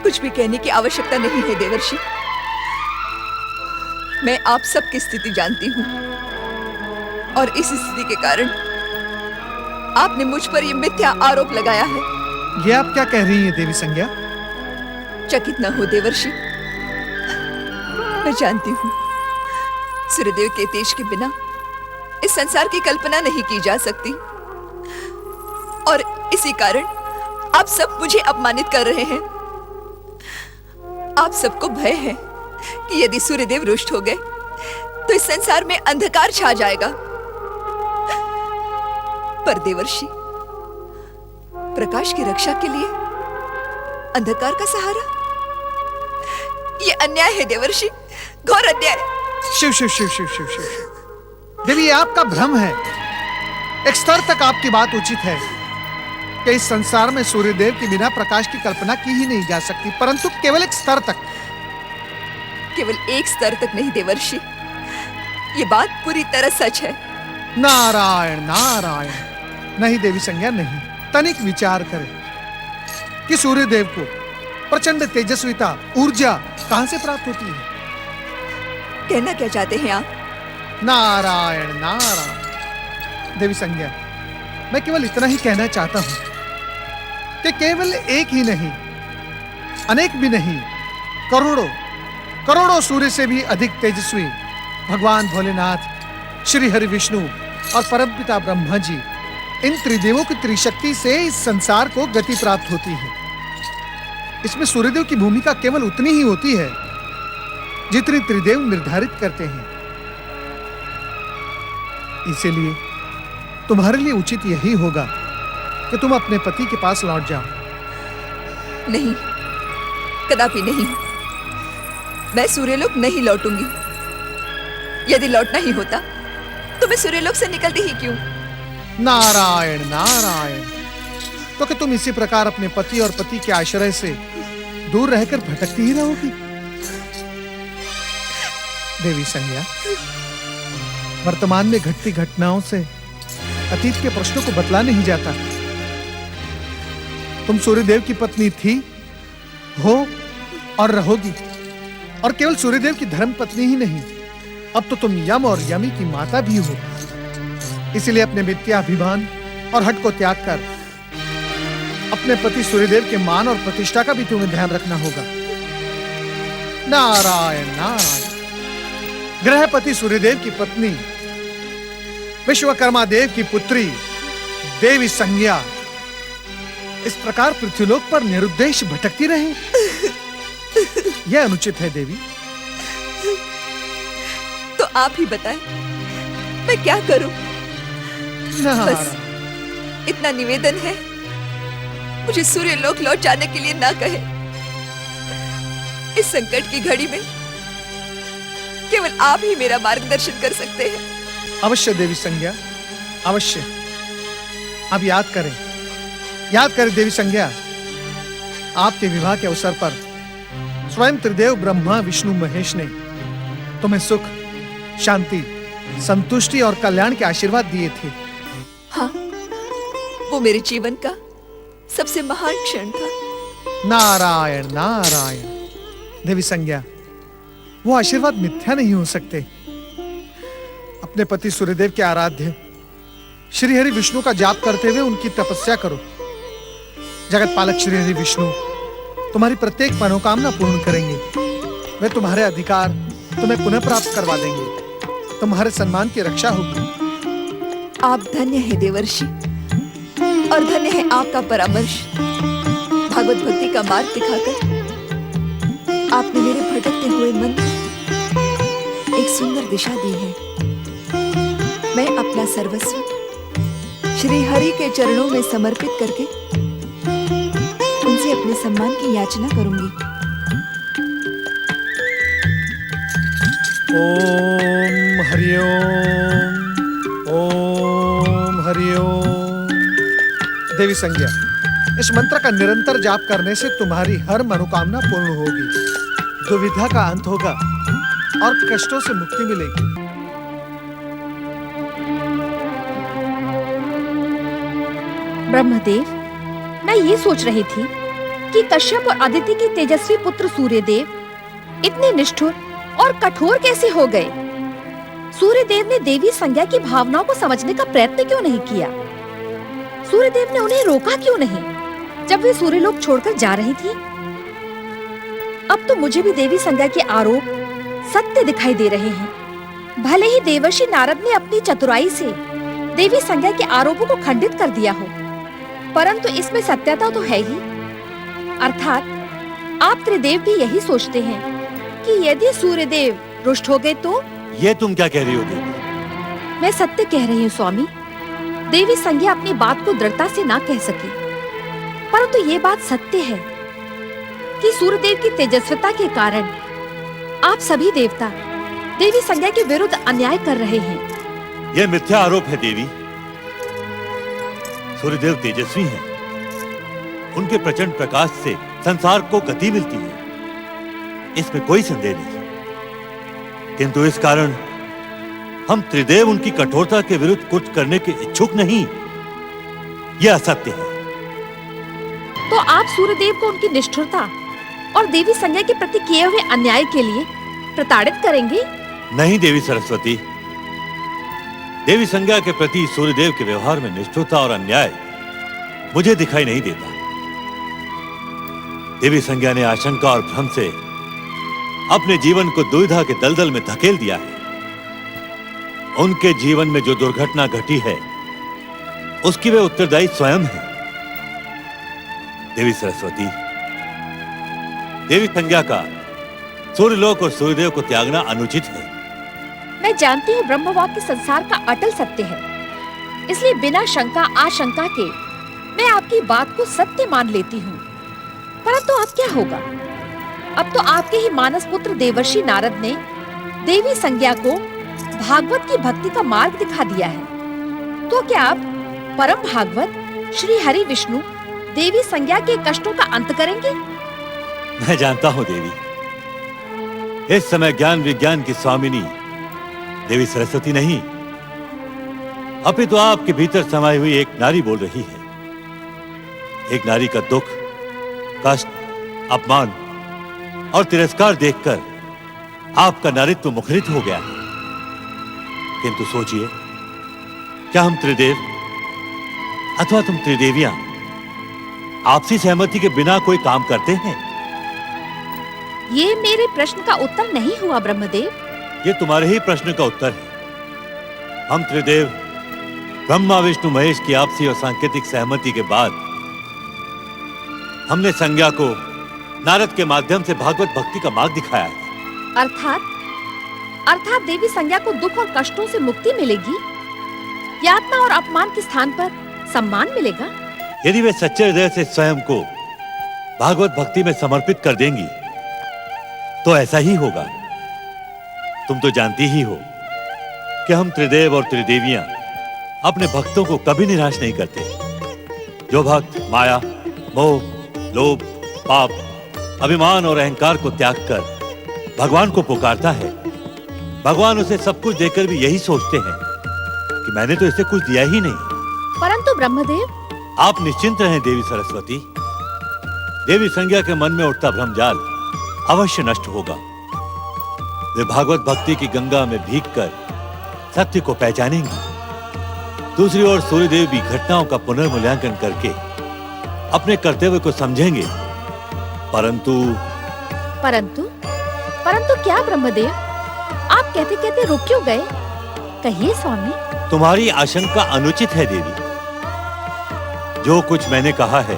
कुछ भी कहने की आवश्यकता नहीं है देवर्षि। मैं आप सबकी स्थिति जानती हूँ, और इस स्थिति के कारण आपने मुझ पर यह मिथ्या आरोप लगाया है। ये आप क्या कह रही हैं देवी संज्ञा? चकित न हो देवर्षि, मैं जानती हूँ सूर्यदेव के तेज के बिना इस संसार की कल्पना नहीं की जा सकती, और इसी कारण आप सब मुझे अपमानित कर रहे हैं। आप सबको भय है कि यदि सूर्यदेव रुष्ट हो गए तो इस संसार में अंधकार छा जाएगा। पर देवर्षि, प्रकाश की रक्षा के लिए अंधकार का सहारा, ये अन्याय है देवर्षि, घोर अन्याय। शिव शिव शिव शिव शिव शिव। देवी, ये आपका भ्रम है। एक स्तर तक आपकी बात उचित है कि इस संसार में सूर्यदेव के बिना प्रकाश की कल्पना की ही नहीं जा सकती, परंतु केवल एक स्तर तक। केवल एक स्तर तक नहीं देवर्षि, ये बात पूरी तरह सच है। नारायण नारायण। नहीं देवी संज्ञा, नहीं। तनिक विचार करें कि सूर्यदेव को प्रचंड तेजस्विता, ऊर्जा कहां से प्राप्त होती है? कहना क्या चाहते हैं आप? नारायण नारायण। देवी संज्ञा, मैं केवल इतना ही कहना चाहता हूं कि केवल एक ही नहीं, अनेक भी नहीं, करोड़ों करोड़ों सूर्य से भी अधिक तेजस्वी भगवान भोलेनाथ, श्री हरि विष्णु और परमपिता ब्रह्मा जी, इन त्रिदेवों की त्रिशक्ति से इस संसार को गति प्राप्त होती है। इसमें सूर्यदेव की भूमिका केवल उतनी ही होती है जितनी त्रिदेव निर्धारित करते हैं। इसीलिए तुम्हारे लिए उचित यही होगा कि तुम अपने पति के पास लौट जाओ। नहीं, कदापि नहीं। मैं सूर्यलोक नहीं लौटूंगी। यदि लौटना ही होता तो मैं सूर्यलोक से निकलती ही क्यों? नारायण नारायण। तो कि तुम इसी प्रकार अपने पति और पति के आश्रय से दूर रहकर भटकती ही रहोगी? देवी संज्ञा, वर्तमान में घटती घटनाओं से अतीत के प्रश्नों को बतला नहीं जाता। तुम सूर्यदेव की पत्नी थी, हो और रहोगी, और केवल सूर्यदेव की धर्म पत्नी ही नहीं, अब तो तुम यम और यमी की माता भी हो। इसलिए अपने मिथ्याभिमान और हट को त्याग कर अपने पति सूर्यदेव के मान और प्रतिष्ठा का भी तुम्हें ध्यान रखना होगा। नारायण नारायण। ग्रहपति सूर्यदेव की पत्नी, विश्वकर्मा देव की पुत्री देवी संज्ञा इस प्रकार पृथ्वीलोक पर निरुद्देश भटकती रहे, यह अनुचित है देवी। तो आप ही बताएं, मैं क्या करूं? बस इतना निवेदन है, मुझे सूर्यलोक लौट जाने के लिए ना कहे। इस संकट की घड़ी में केवल आप ही मेरा मार्गदर्शन कर सकते हैं। अवश्य देवी संज्ञा, अवश्य। अब याद करें देवी संज्ञा, आपके विवाह के अवसर पर स्वयं त्रिदेव ब्रह्मा विष्णु महेश ने तुम्हें सुख, शांति, संतुष्टि और कल्याण के आशीर्वाद दिए थे। हाँ, वो मेरे जीवन का सबसे महान क्षण था। नारायण नारायण। देवी संज्ञा, वो आशीर्वाद मिथ्या नहीं हो सकते। अपने पति सूर्यदेव के आराध्य श्री हरि विष्णु का जाप करते हुए उनकी तपस्या करो। जगत पालक श्री हरि विष्णु तुम्हारी प्रत्येक मनोकामना पूर्ण करेंगे। वे तुम्हारे अधिकार तुम्हें पुनः प्राप्त करवा देंगे। तुम्हारे सम्मान की रक्षा होगी। आप धन्य है देवर्षि, और धन्य है आपका परामर्श। भागवत भक्ति का मार्ग दिखाकर आपने मेरे भटकते हुए मन एक सुंदर दिशा दी है। मैं अपना सर्वस्व श्री हरि के चरणों में समर्पित करके उनसे अपने सम्मान की याचना करूंगी। ओम हरिओम। देवी संज्ञा, इस मंत्र का निरंतर जाप करने से तुम्हारी हर मनोकामना पूर्ण होगी, दुविधा का अंत होगा और कष्टों से मुक्ति मिलेगी। ब्रह्मदेव, मैं ये सोच रही थी कि कश्यप और अदिति के तेजस्वी पुत्र सूर्यदेव इतने निष्ठुर और कठोर कैसे हो गए। सूर्यदेव ने देवी संज्ञा की भावनाओं को समझने का प्रयत्न क्यों नहीं किया? सूर्यदेव ने उन्हें रोका क्यों नहीं जब वे सूर्यलोक छोड़कर जा रही थी? अब तो मुझे भी देवी संज्ञा के आरोप सत्य दिखाई दे रहे हैं। भले ही देवर्षि नारद ने अपनी चतुराई से देवी संज्ञा के आरोपों को खंडित कर दिया हो, परंतु इसमें सत्यता तो है ही। अर्थात आप त्रिदेव भी यही सोचते हैं कि यदि सूर्यदेव रुष्ट हो गए तो? ये तुम क्या कह रही हो देवी? मैं सत्य कह रही हूँ स्वामी। देवी संज्ञा अपनी बात को दृढ़ता से ना कह सकी, परंतु ये बात सत्य है कि सूर्यदेव की तेजस्विता के कारण आप सभी देवता देवी संज्ञा के विरुद्ध अन्याय कर रहे हैं। यह मिथ्या आरोप है देवी। सूर्यदेव तेजस्वी हैं। उनके प्रचंड प्रकाश से संसार को गति मिलती है, इसमें कोई संदेह नहीं। किंतु इस कारण हम त्रिदेव उनकी कठोरता के विरुद्ध कुछ करने के इच्छुक नहीं। यह असत्य है। तो आप सूर्यदेव को उनकी निष्ठुरता और देवी संज्ञा के प्रति किए हुए अन्याय के लिए प्रताड़ित करेंगे? नहीं देवी सरस्वती, देवी संज्ञा के प्रति सूर्यदेव के व्यवहार में निष्ठुरता और अन्याय मुझे दिखाई नहीं देता। देवी संज्ञा ने आशंका और भ्रम से अपने जीवन को दुविधा के दलदल में धकेल दिया है। उनके जीवन में जो दुर्घटना घटी है उसकी वे उत्तरदायी स्वयं है। देवी सरस्वती, देवी संज्ञा का सूर्यलोक और सूर्यदेव को त्यागना अनुचित है। मैं जानती हूँ ब्रह्मवाक्य संसार का अटल सत्य है, इसलिए बिना शंका आशंका के मैं आपकी बात को सत्य मान लेती हूँ। परंतु अब क्या होगा? अब तो आपके ही मानस पुत्र देवर्षि नारद ने देवी संज्ञा को भागवत की भक्ति का मार्ग दिखा दिया है। तो क्या आप परम भागवत श्री हरि विष्णु देवी संज्ञा के कष्टों का अंत करेंगे? मैं जानता हूं देवी, इस समय ज्ञान विज्ञान की स्वामिनी देवी सरस्वती नहीं, अपितु आपके भीतर समाई हुई एक नारी बोल रही है। एक नारी का दुख, कष्ट, अपमान और तिरस्कार देखकर आपका नारित्व मुखरित हो गया है। किंतु सोचिए, क्या हम त्रिदेव अथवा तुम त्रिदेवियां आपसी सहमति के बिना कोई काम करते हैं? ये मेरे प्रश्न का उत्तर नहीं हुआ ब्रह्मदेव। ये तुम्हारे ही प्रश्न का उत्तर है। हम त्रिदेव ब्रह्मा विष्णु महेश की आपसी और सांकेतिक सहमति के बाद हमने संज्ञा को नारद के माध्यम से भागवत भक्ति का मार्ग दिखाया है। अर्थात देवी संज्ञा को दुख और कष्टों से मुक्ति मिलेगी, यातना और अपमान के स्थान पर सम्मान मिलेगा। यदि वे सच्चे हृदय से स्वयं को भागवत भक्ति में समर्पित कर देंगी तो ऐसा ही होगा। तुम तो जानती ही हो कि हम त्रिदेव और त्रिदेवियां अपने भक्तों को कभी निराश नहीं करते। जो भक्त माया, मोह, लोभ, पाप, अभिमान और अहंकार को त्याग कर भगवान को पुकारता है, भगवान उसे सब कुछ देकर भी यही सोचते हैं कि मैंने तो इसे कुछ दिया ही नहीं। परंतु ब्रह्मदेव, आप निश्चिंत रहें देवी सरस्वती। देवी संज्ञा के मन में उठता भ्रमजाल अवश्य नष्ट होगा। वे भागवत भक्ति की गंगा में भीगकर सत्य को पहचानेंगी। दूसरी ओर सूर्यदेव भी घटनाओं का पुनर्मूल्यांकन करके अपने कर्तव्य को समझेंगे। परंतु क्या ब्रह्मदेव? आप कहते कहते रुक क्यों गए? कहिए स्वामी। तुम्हारी आशंका अनुचित है देवी। जो कुछ मैंने कहा है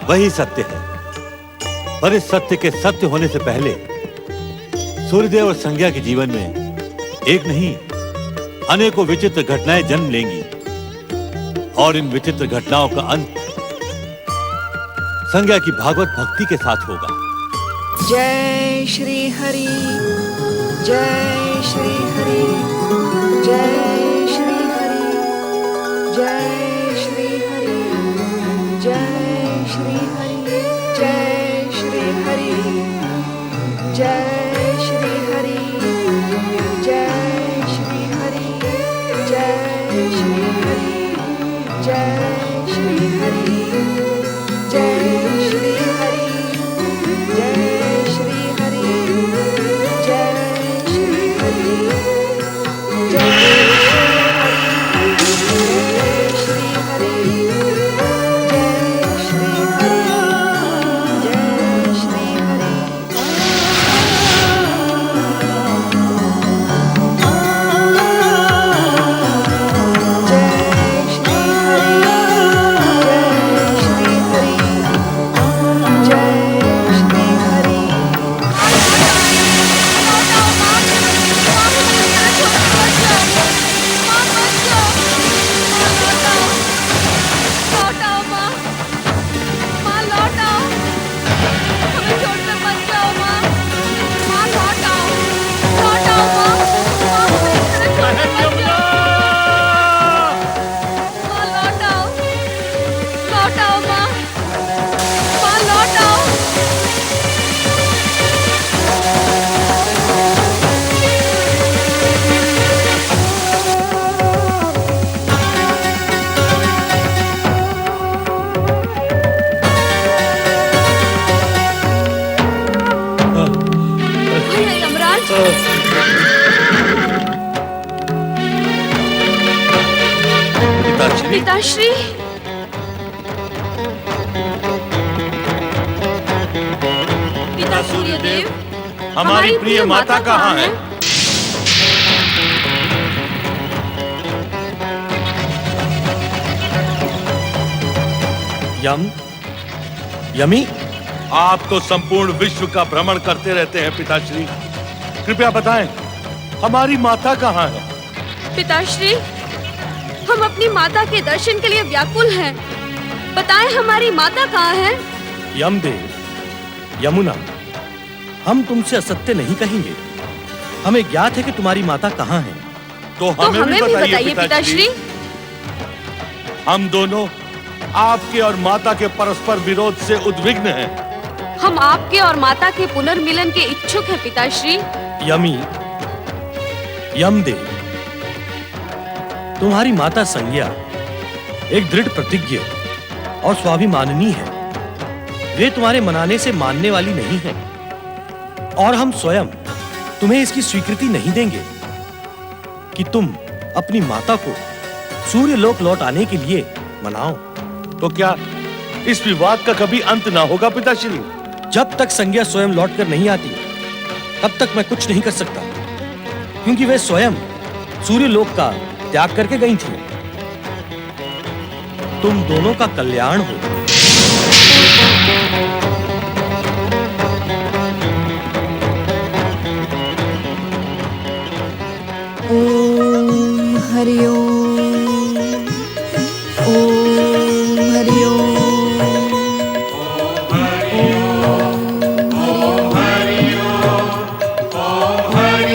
वही सत्य है, पर इस सत्य के सत्य होने से पहले सूर्यदेव और संज्ञा के जीवन में एक नहीं, अनेकों विचित्र घटनाएं जन्म लेंगी और इन विचित्र घटनाओं का अंत संज्ञा की भागवत भक्ति के साथ होगा। जय श्री हरि, जय श्री हरि, जय श्री हरि, जय श्री हरि, जय श्री हरि, जय श्री हरि, जय श्री हरि, जय श्री हरि, जय श्री हरि, जय श्री हरि, जय श्री हरि, जय श्री हरि, जय श्री हरि, जय श्री हरि, जय श्री हरि, जय श्री हरि। पिताश्री, पिता सूर्यदेव, हमारी प्रिय माता कहाँ है? यमी, आप तो संपूर्ण विश्व का भ्रमण करते रहते हैं पिताश्री। कृपया बताएं, हमारी माता कहाँ है? पिताश्री, हम अपनी माता के दर्शन के लिए व्याकुल हैं। बताएं, हमारी माता कहाँ है? यमदेव, यमुना, हम तुमसे असत्य नहीं कहेंगे। हमें ज्ञात है कि तुम्हारी माता कहाँ है। तो हमें भी बताइए पिताश्री। हम दोनों आपके और माता के परस्पर विरोध से उद्विग्न हैं। हम आपके और माता के पुनर्मिलन के इच्छुक हैं पिताश्री। यमी, यमदेव, तुम्हारी माता संज्ञा एक दृढ़ प्रतिज्ञ और स्वाभिमानिनी है। वे तुम्हारे मनाने से मानने वाली नहीं है और हम स्वयं तुम्हें इसकी स्वीकृति नहीं देंगे कि तुम अपनी माता को सूर्य लोक लौट आने के लिए मनाओ। तो क्या इस विवाद का कभी अंत ना होगा पिताश्री? जब तक संज्ञा स्वयं लौट कर नहीं आती तब तक मैं कुछ नहीं कर सकता, क्योंकि वे स्वयं सूर्य लोक का त्याग करके गई थी। तुम दोनों का कल्याण हो। ओम हरि ओम, ओम हरि ओम, हरि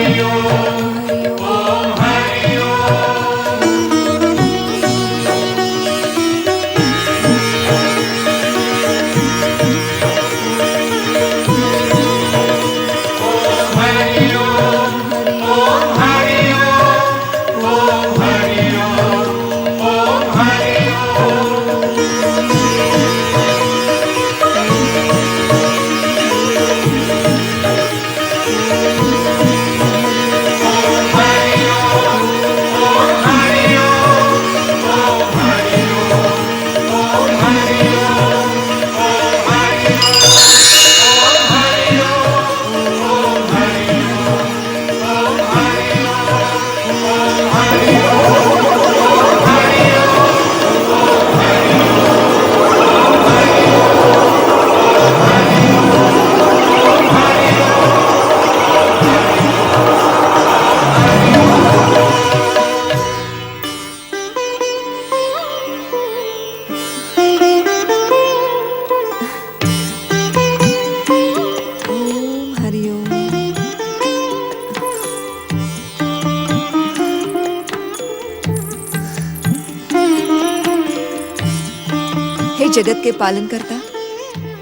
जगत के पालन करता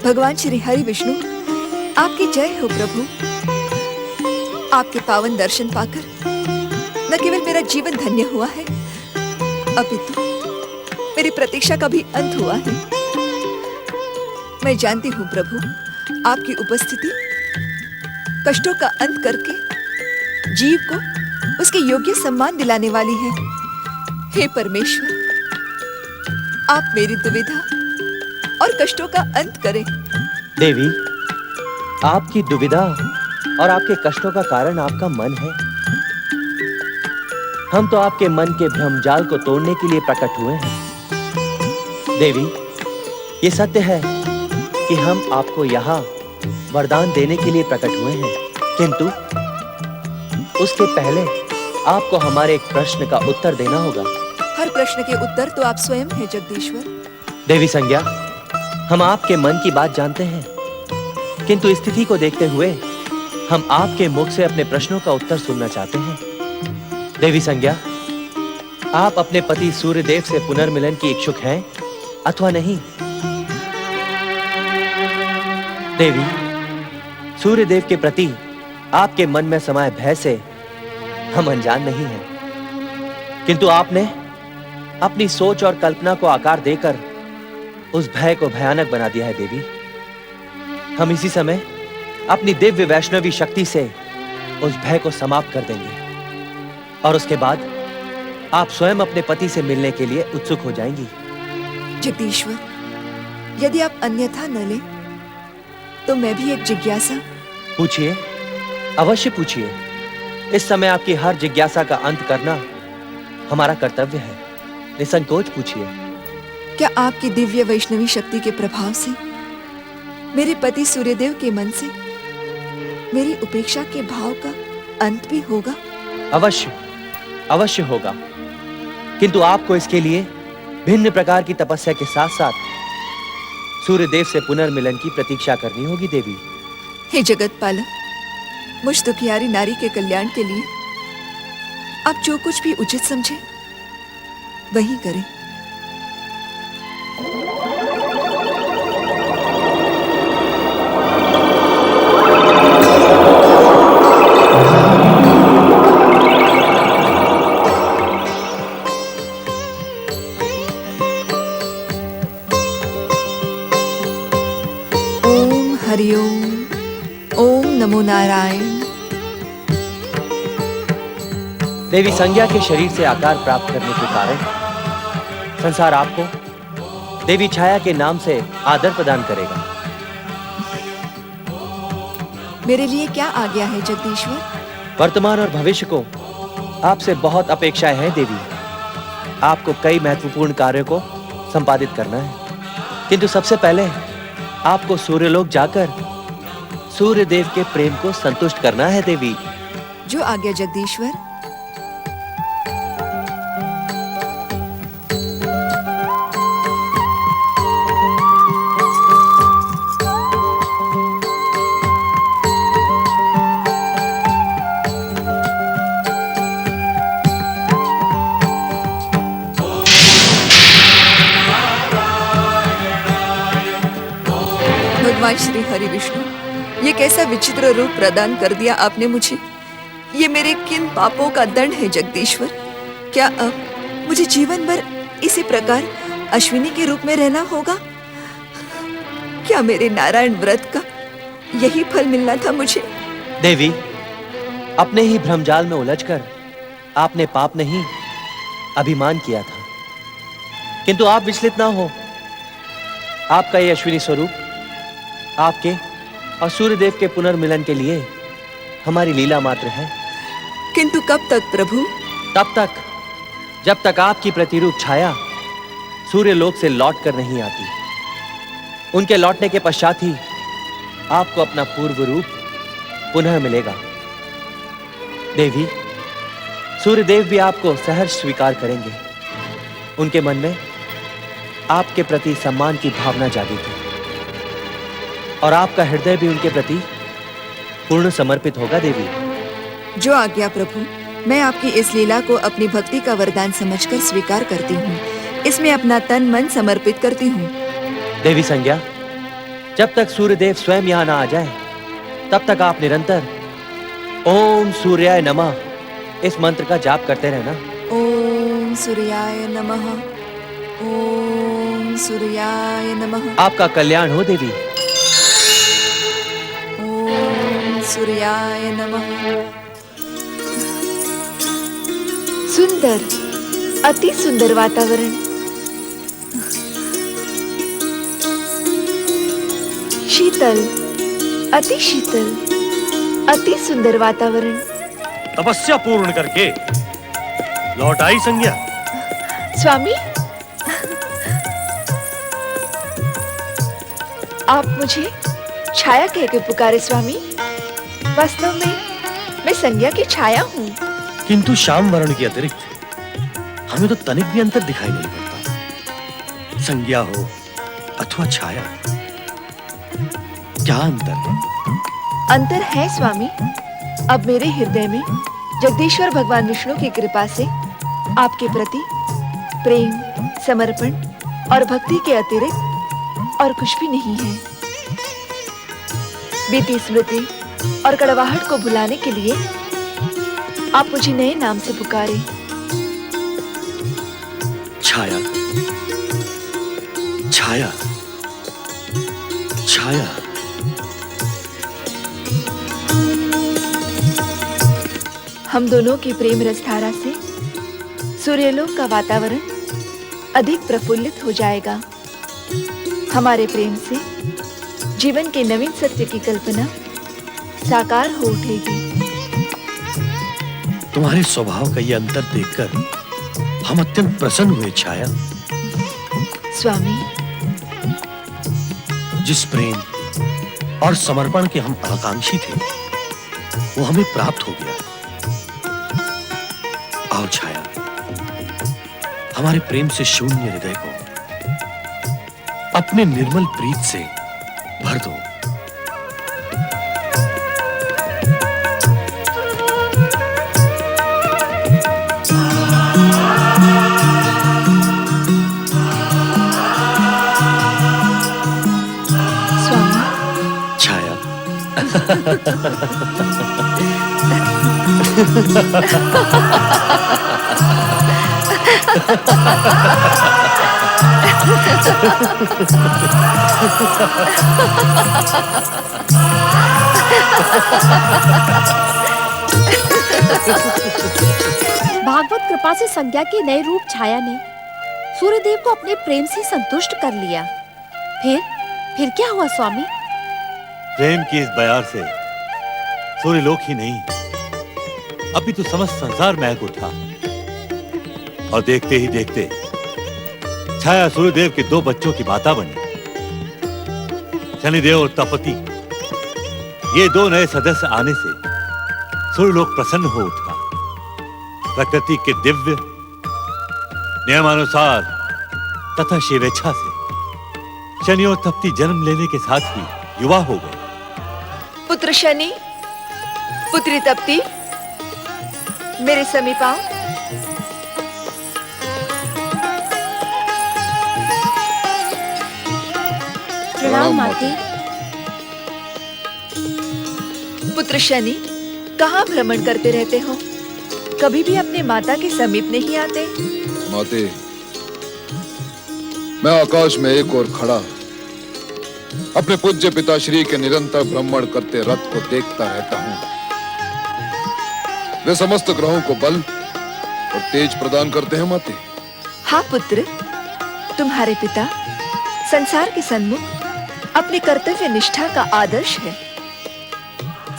भगवान श्री हरि विष्णु, आपकी जय हो प्रभु। आपके पावन दर्शन पाकर न केवल मेरा जीवन धन्य हुआ है, अपितु मेरी प्रतीक्षा का भी अंत हुआ है। मैं जानती हूँ प्रभु, आपकी उपस्थिति कष्टों का अंत करके जीव को उसके योग्य सम्मान दिलाने वाली है। हे परमेश्वर, आप मेरी दुविधा और कष्टों का अंत करें। देवी, आपकी दुविधा और आपके कष्टों का कारण आपका मन है। हम तो आपके मन के भ्रमजाल को तोड़ने के लिए प्रकट हुए हैं। देवी, ये सत्य है कि हम आपको यहाँ वरदान देने के लिए प्रकट हुए हैं, किंतु उसके पहले आपको हमारे एक प्रश्न का उत्तर देना होगा। हर प्रश्न के उत्तर तो आप स्वयं हैं जगदीश्वर। देवी संज्ञा, हम आपके मन की बात जानते हैं, किंतु स्थिति को देखते हुए हम आपके मुख से अपने प्रश्नों का उत्तर सुनना चाहते हैं। देवी संज्ञा, आप अपने पति सूर्यदेव से पुनर्मिलन की इच्छुक हैं अथवा नहीं? देवी, सूर्यदेव के प्रति आपके मन में समाये भय से हम अनजान नहीं हैं, किंतु आपने अपनी सोच और कल्पना को आकार देकर उस भय को भयानक बना दिया है। देवी, हम इसी समय अपनी दिव्य वैष्णवी शक्ति से उस भय को समाप्त कर देंगे और उसके बाद आप स्वयं अपने पति से मिलने के लिए उत्सुक हो जाएंगी। जगदीश्वर, यदि आप अन्यथा न लें तो मैं भी एक जिज्ञासा। पूछिए, अवश्य पूछिए। इस समय आपकी हर जिज्ञासा का अंत करना हमारा कर्तव्य है। निसंकोच पूछिए। क्या आपकी दिव्य वैष्णवी शक्ति के प्रभाव से मेरे पति सूर्यदेव के मन से मेरी उपेक्षा के भाव का अंत भी होगा? अवश्य, अवश्य होगा, किंतु आपको इसके लिए भिन्न प्रकार की तपस्या के साथ साथ सूर्यदेव से पुनर्मिलन की प्रतीक्षा करनी होगी। देवी, हे जगत पालक, मुझ दुखियारी नारी के कल्याण के लिए आप जो कुछ भी उचित समझे वही करें। ओम हरिओम, ओम नमो नारायण। देवी संज्ञा के शरीर से आकार प्राप्त करने के कारण संसार आपको देवी छाया के नाम से आदर प्रदान करेगा। मेरे लिए क्या आज्ञा है जगदीश्वर? वर्तमान और भविष्य को आपसे बहुत अपेक्षाएं हैं देवी। आपको कई महत्वपूर्ण कार्यों को संपादित करना है, किंतु सबसे पहले आपको सूर्यलोक जाकर सूर्यदेव के प्रेम को संतुष्ट करना है। देवी, जो आज्ञा जगदीश्वर। भगवान श्री हरि विष्णु, ये कैसा विचित्र रूप प्रदान कर दिया आपने मुझे। ये मेरे किन पापों का दंड है जगदीश्वर? क्या अब मुझे जीवन भर इसी प्रकार अश्विनी के रूप में रहना होगा? क्या मेरे नारायण व्रत का यही फल मिलना था मुझे? देवी, अपने ही भ्रमजाल में उलझकर आपने पाप नहीं अभिमान किया था, किंतु आप विचलित ना हो। आपका ये अश्विनी स्वरूप आपके और सूर्यदेव के पुनर्मिलन के लिए हमारी लीला मात्र है। किंतु कब तक प्रभु? तब तक जब तक आपकी प्रतिरूप छाया सूर्यलोक से लौट कर नहीं आती। उनके लौटने के पश्चात ही आपको अपना पूर्व रूप पुनः मिलेगा। देवी, सूर्यदेव भी आपको सहर्ष स्वीकार करेंगे। उनके मन में आपके प्रति सम्मान की भावना जागेगी और आपका हृदय भी उनके प्रति पूर्ण समर्पित होगा। देवी, जो आज्ञा प्रभु। मैं आपकी इस लीला को अपनी भक्ति का वरदान समझकर स्वीकार करती हूँ। इसमें अपना तन मन समर्पित करती हूँ। देवी संज्ञा, जब तक सूर्यदेव स्वयं यहाँ ना आ जाए, तब तक आप निरंतर ओम सूर्याय नमः इस मंत्र का जाप करते रहना। ओम सूर्याय नमः, ओम सूर्याय नमः। आपका कल्याण हो देवी। ओम सूर्याय नमः। सुंदर, अति सुंदर वातावरण। शीतल, अति शीतल, अति सुंदर वातावरण। तपस्या पूर्ण करके लौट आई संज्ञा। स्वामी, आप मुझे छाया कह के पुकारे स्वामी। वास्तव में मैं संज्ञा की छाया हूँ। किंतु श्याम वर्ण के अतिरिक्त हमें तो तनिक भी अंतर दिखाई नहीं पड़ता। संज्ञा हो अथवा छाया, क्या अंतर है? अंतर है स्वामी। अब मेरे हृदय में जगदीश्वर भगवान विष्णु की कृपा से आपके प्रति प्रेम, समर्पण और भक्ति के अतिरिक्त और कुछ भी नहीं है। बीती स्मृति और कड़वाहट को भुलाने के लिए आप मुझे नए नाम से पुकारे। छाया, छाया, छाया। हम दोनों की प्रेम रसधारा से सूर्यलोक का वातावरण अधिक प्रफुल्लित हो जाएगा। हमारे प्रेम से जीवन के नवीन सत्य की कल्पना साकार हो उठेगी। तुम्हारे स्वभाव का ये अंतर देखकर हम अत्यंत प्रसन्न हुए छाया। स्वामी, जिस प्रेम और समर्पण के हम आकांक्षी थे, वो हमें प्राप्त हो गया। आओ छाया, हमारे प्रेम से शून्य हृदय को अपने निर्मल प्रीत से भर दो। स्वामी, छाया। भागवत कृपा से संज्ञा के नए रूप छाया ने सूर्यदेव को अपने प्रेम से संतुष्ट कर लिया। फिर क्या हुआ स्वामी? प्रेम की इस बयार से सूर्यलोक ही नहीं, अभी तो समस्त संसार महक उठा। और देखते ही देखते छाया सूर्यदेव के 2 बच्चों की माता बनी। शनिदेव और तपति, ये 2 नए सदस्य आने से सूर्यलोक प्रसन्न हो उठा। प्रकृति के दिव्य नियमानुसार तथा शिवेच्छा से शनि और तपति जन्म लेने के साथ ही युवा हो गए। पुत्र शनि, पुत्री तप्ती, मेरे समीप आओ। प्रणाम माते। पुत्र शनि, कहाँ भ्रमण करते रहते हो? कभी भी अपने माता के समीप नहीं आते। माते, मैं आकाश में एक और खड़ा अपने पूज्य पिताश्री के निरंतर भ्रमण करते रथ को देखता रहता हूँ। वे समस्त ग्रहों को बल और तेज प्रदान करते हैं माते। हाँ पुत्र, तुम्हारे पिता संसार के सन्मुख अपनी कर्तव्य निष्ठा का आदर्श है।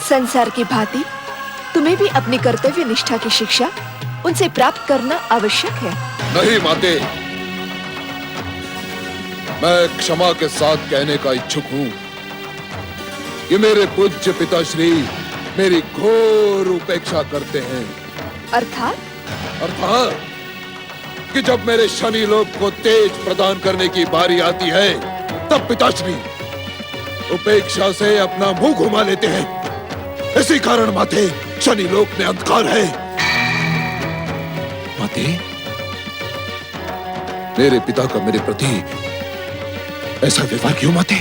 संसार की भांति तुम्हें भी अपनी कर्तव्य निष्ठा की शिक्षा उनसे प्राप्त करना आवश्यक है। नहीं माते, मैं क्षमा के साथ कहने का इच्छुक हूँ कि मेरे पूज्य पिताश्री मेरी घोर उपेक्षा करते हैं। अर्थात कि जब मेरे शनि लोक को तेज प्रदान करने की बारी आती है, तब पिताश्री उपेक्षा से अपना मुंह घुमा लेते हैं। इसी कारण माते, शनि लोक में अंधकार है। माते, मेरे पिता का मेरे प्रति ऐसा व्यवहार क्यों माते?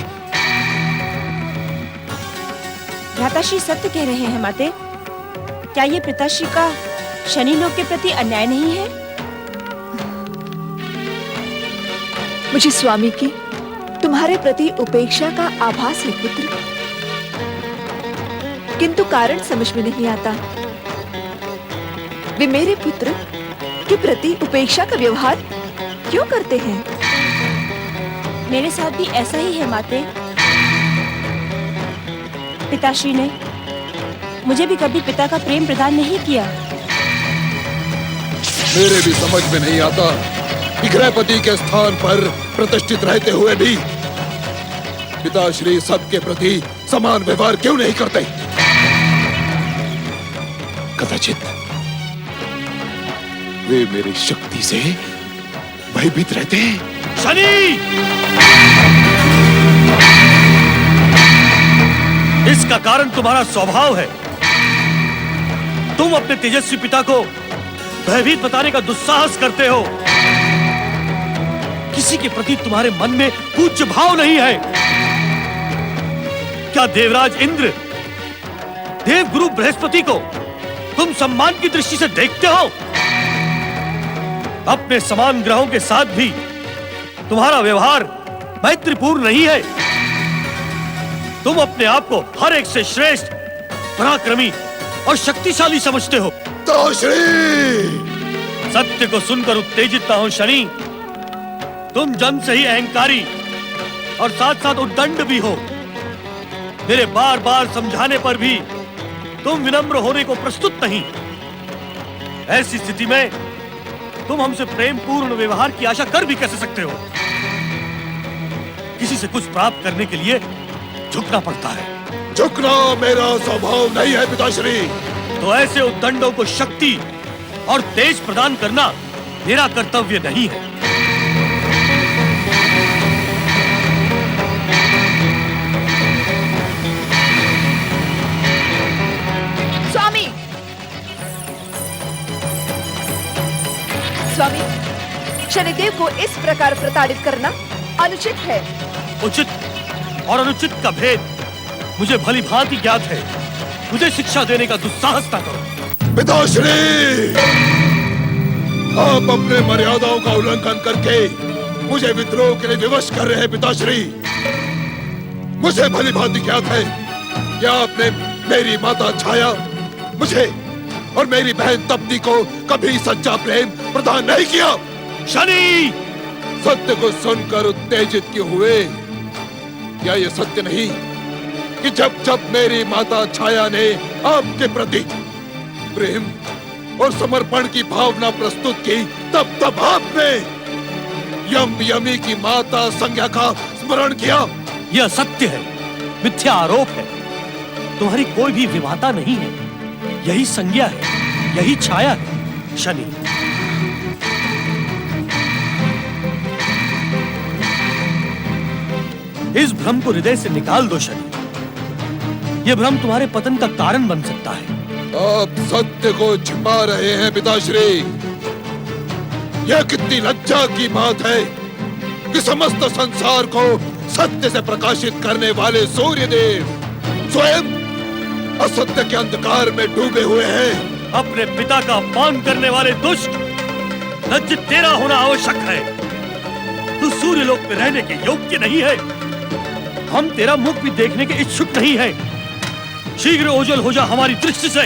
भ्राताश्री सत्य कह रहे हैं माते। क्या ये पिताश्री का शनि लोक के प्रति अन्याय नहीं है? मुझे स्वामी की तुम्हारे प्रति उपेक्षा का आभास है पुत्र, किंतु कारण समझ में नहीं आता। वे मेरे पुत्र के प्रति उपेक्षा का व्यवहार क्यों करते हैं? मेरे साथ भी ऐसा ही है माते। पिताश्री ने मुझे भी कभी पिता का प्रेम प्रदान नहीं किया। मेरे भी समझ में नहीं आता कि गृहपति के स्थान पर प्रतिष्ठित रहते हुए भी पिताश्री सबके प्रति समान व्यवहार क्यों नहीं करते? कदाचित वे मेरी शक्ति से भयभीत रहते हैं। शनि! इसका कारण तुम्हारा स्वभाव है। तुम अपने तेजस्वी पिता को भयभीत बताने का दुस्साहस करते हो। किसी के प्रति तुम्हारे मन में पूज्य भाव नहीं है। क्या देवराज इंद्र, देवगुरु बृहस्पति को तुम सम्मान की दृष्टि से देखते हो? अपने समान ग्रहों के साथ भी तुम्हारा व्यवहार मैत्रीपूर्ण नहीं है। तुम अपने आप को हर एक से श्रेष्ठ, पराक्रमी और शक्तिशाली समझते हो। सत्य को सुनकर उत्तेजित ना हो शनि। तुम जन्म से ही अहंकारी और साथ साथ उद्दंड भी हो। मेरे बार बार समझाने पर भी तुम विनम्र होने को प्रस्तुत नहीं। ऐसी स्थिति में तुम हमसे प्रेम पूर्ण व्यवहार की आशा कर भी कैसे सकते हो? किसी से कुछ प्राप्त करने के लिए झुकना पड़ता है। झुकना मेरा स्वभाव नहीं है पिताश्री। तो ऐसे उद्दंडों को शक्ति और तेज प्रदान करना मेरा कर्तव्य नहीं है। स्वामी, स्वामी, शनिदेव को इस प्रकार प्रताड़ित करना अनुचित है। उचित और अनुचित का भेद मुझे भली भांति ज्ञात है। मुझे शिक्षा देने का दुस्साहस ना करो। पिताश्री, आप अपने मर्यादाओं का उल्लंघन करके मुझे विद्रोह के लिए विवश कर रहे हैं पिताश्री। मुझे भली भांति ज्ञात है कि आपने मेरी माता छाया, मुझे और मेरी बहन तप्ती को कभी सच्चा प्रेम प्रदान नहीं किया। शनि! सत्य को सुनकर उत्तेजित क्यों हुए? क्या ये सत्य नहीं कि जब जब मेरी माता छाया ने आपके प्रति प्रेम और समर्पण की भावना प्रस्तुत की, तब तब आपने यमी की माता संज्ञा का स्मरण किया? यह सत्य है, मिथ्या आरोप है। तुम्हारी कोई भी विवाहता नहीं है। यही संज्ञा है, यही छाया है। शनि, इस भ्रम को हृदय से निकाल दो शनि। यह भ्रम तुम्हारे पतन का कारण बन सकता है। आप सत्य को छिपा रहे हैं पिताश्री। यह कितनी लज्जा की बात है कि समस्त संसार को सत्य से प्रकाशित करने वाले सूर्यदेव स्वयं असत्य के अंधकार में डूबे हुए हैं। अपने पिता का अपमान करने वाले दुष्ट, लज्जित तेरा होना आवश्यक है। तू सूर्यलोक में रहने के योग्य नहीं है। हम तेरा मुख भी देखने के इच्छुक नहीं है। शीघ्र ओझल हो जा हमारी दृष्टि से।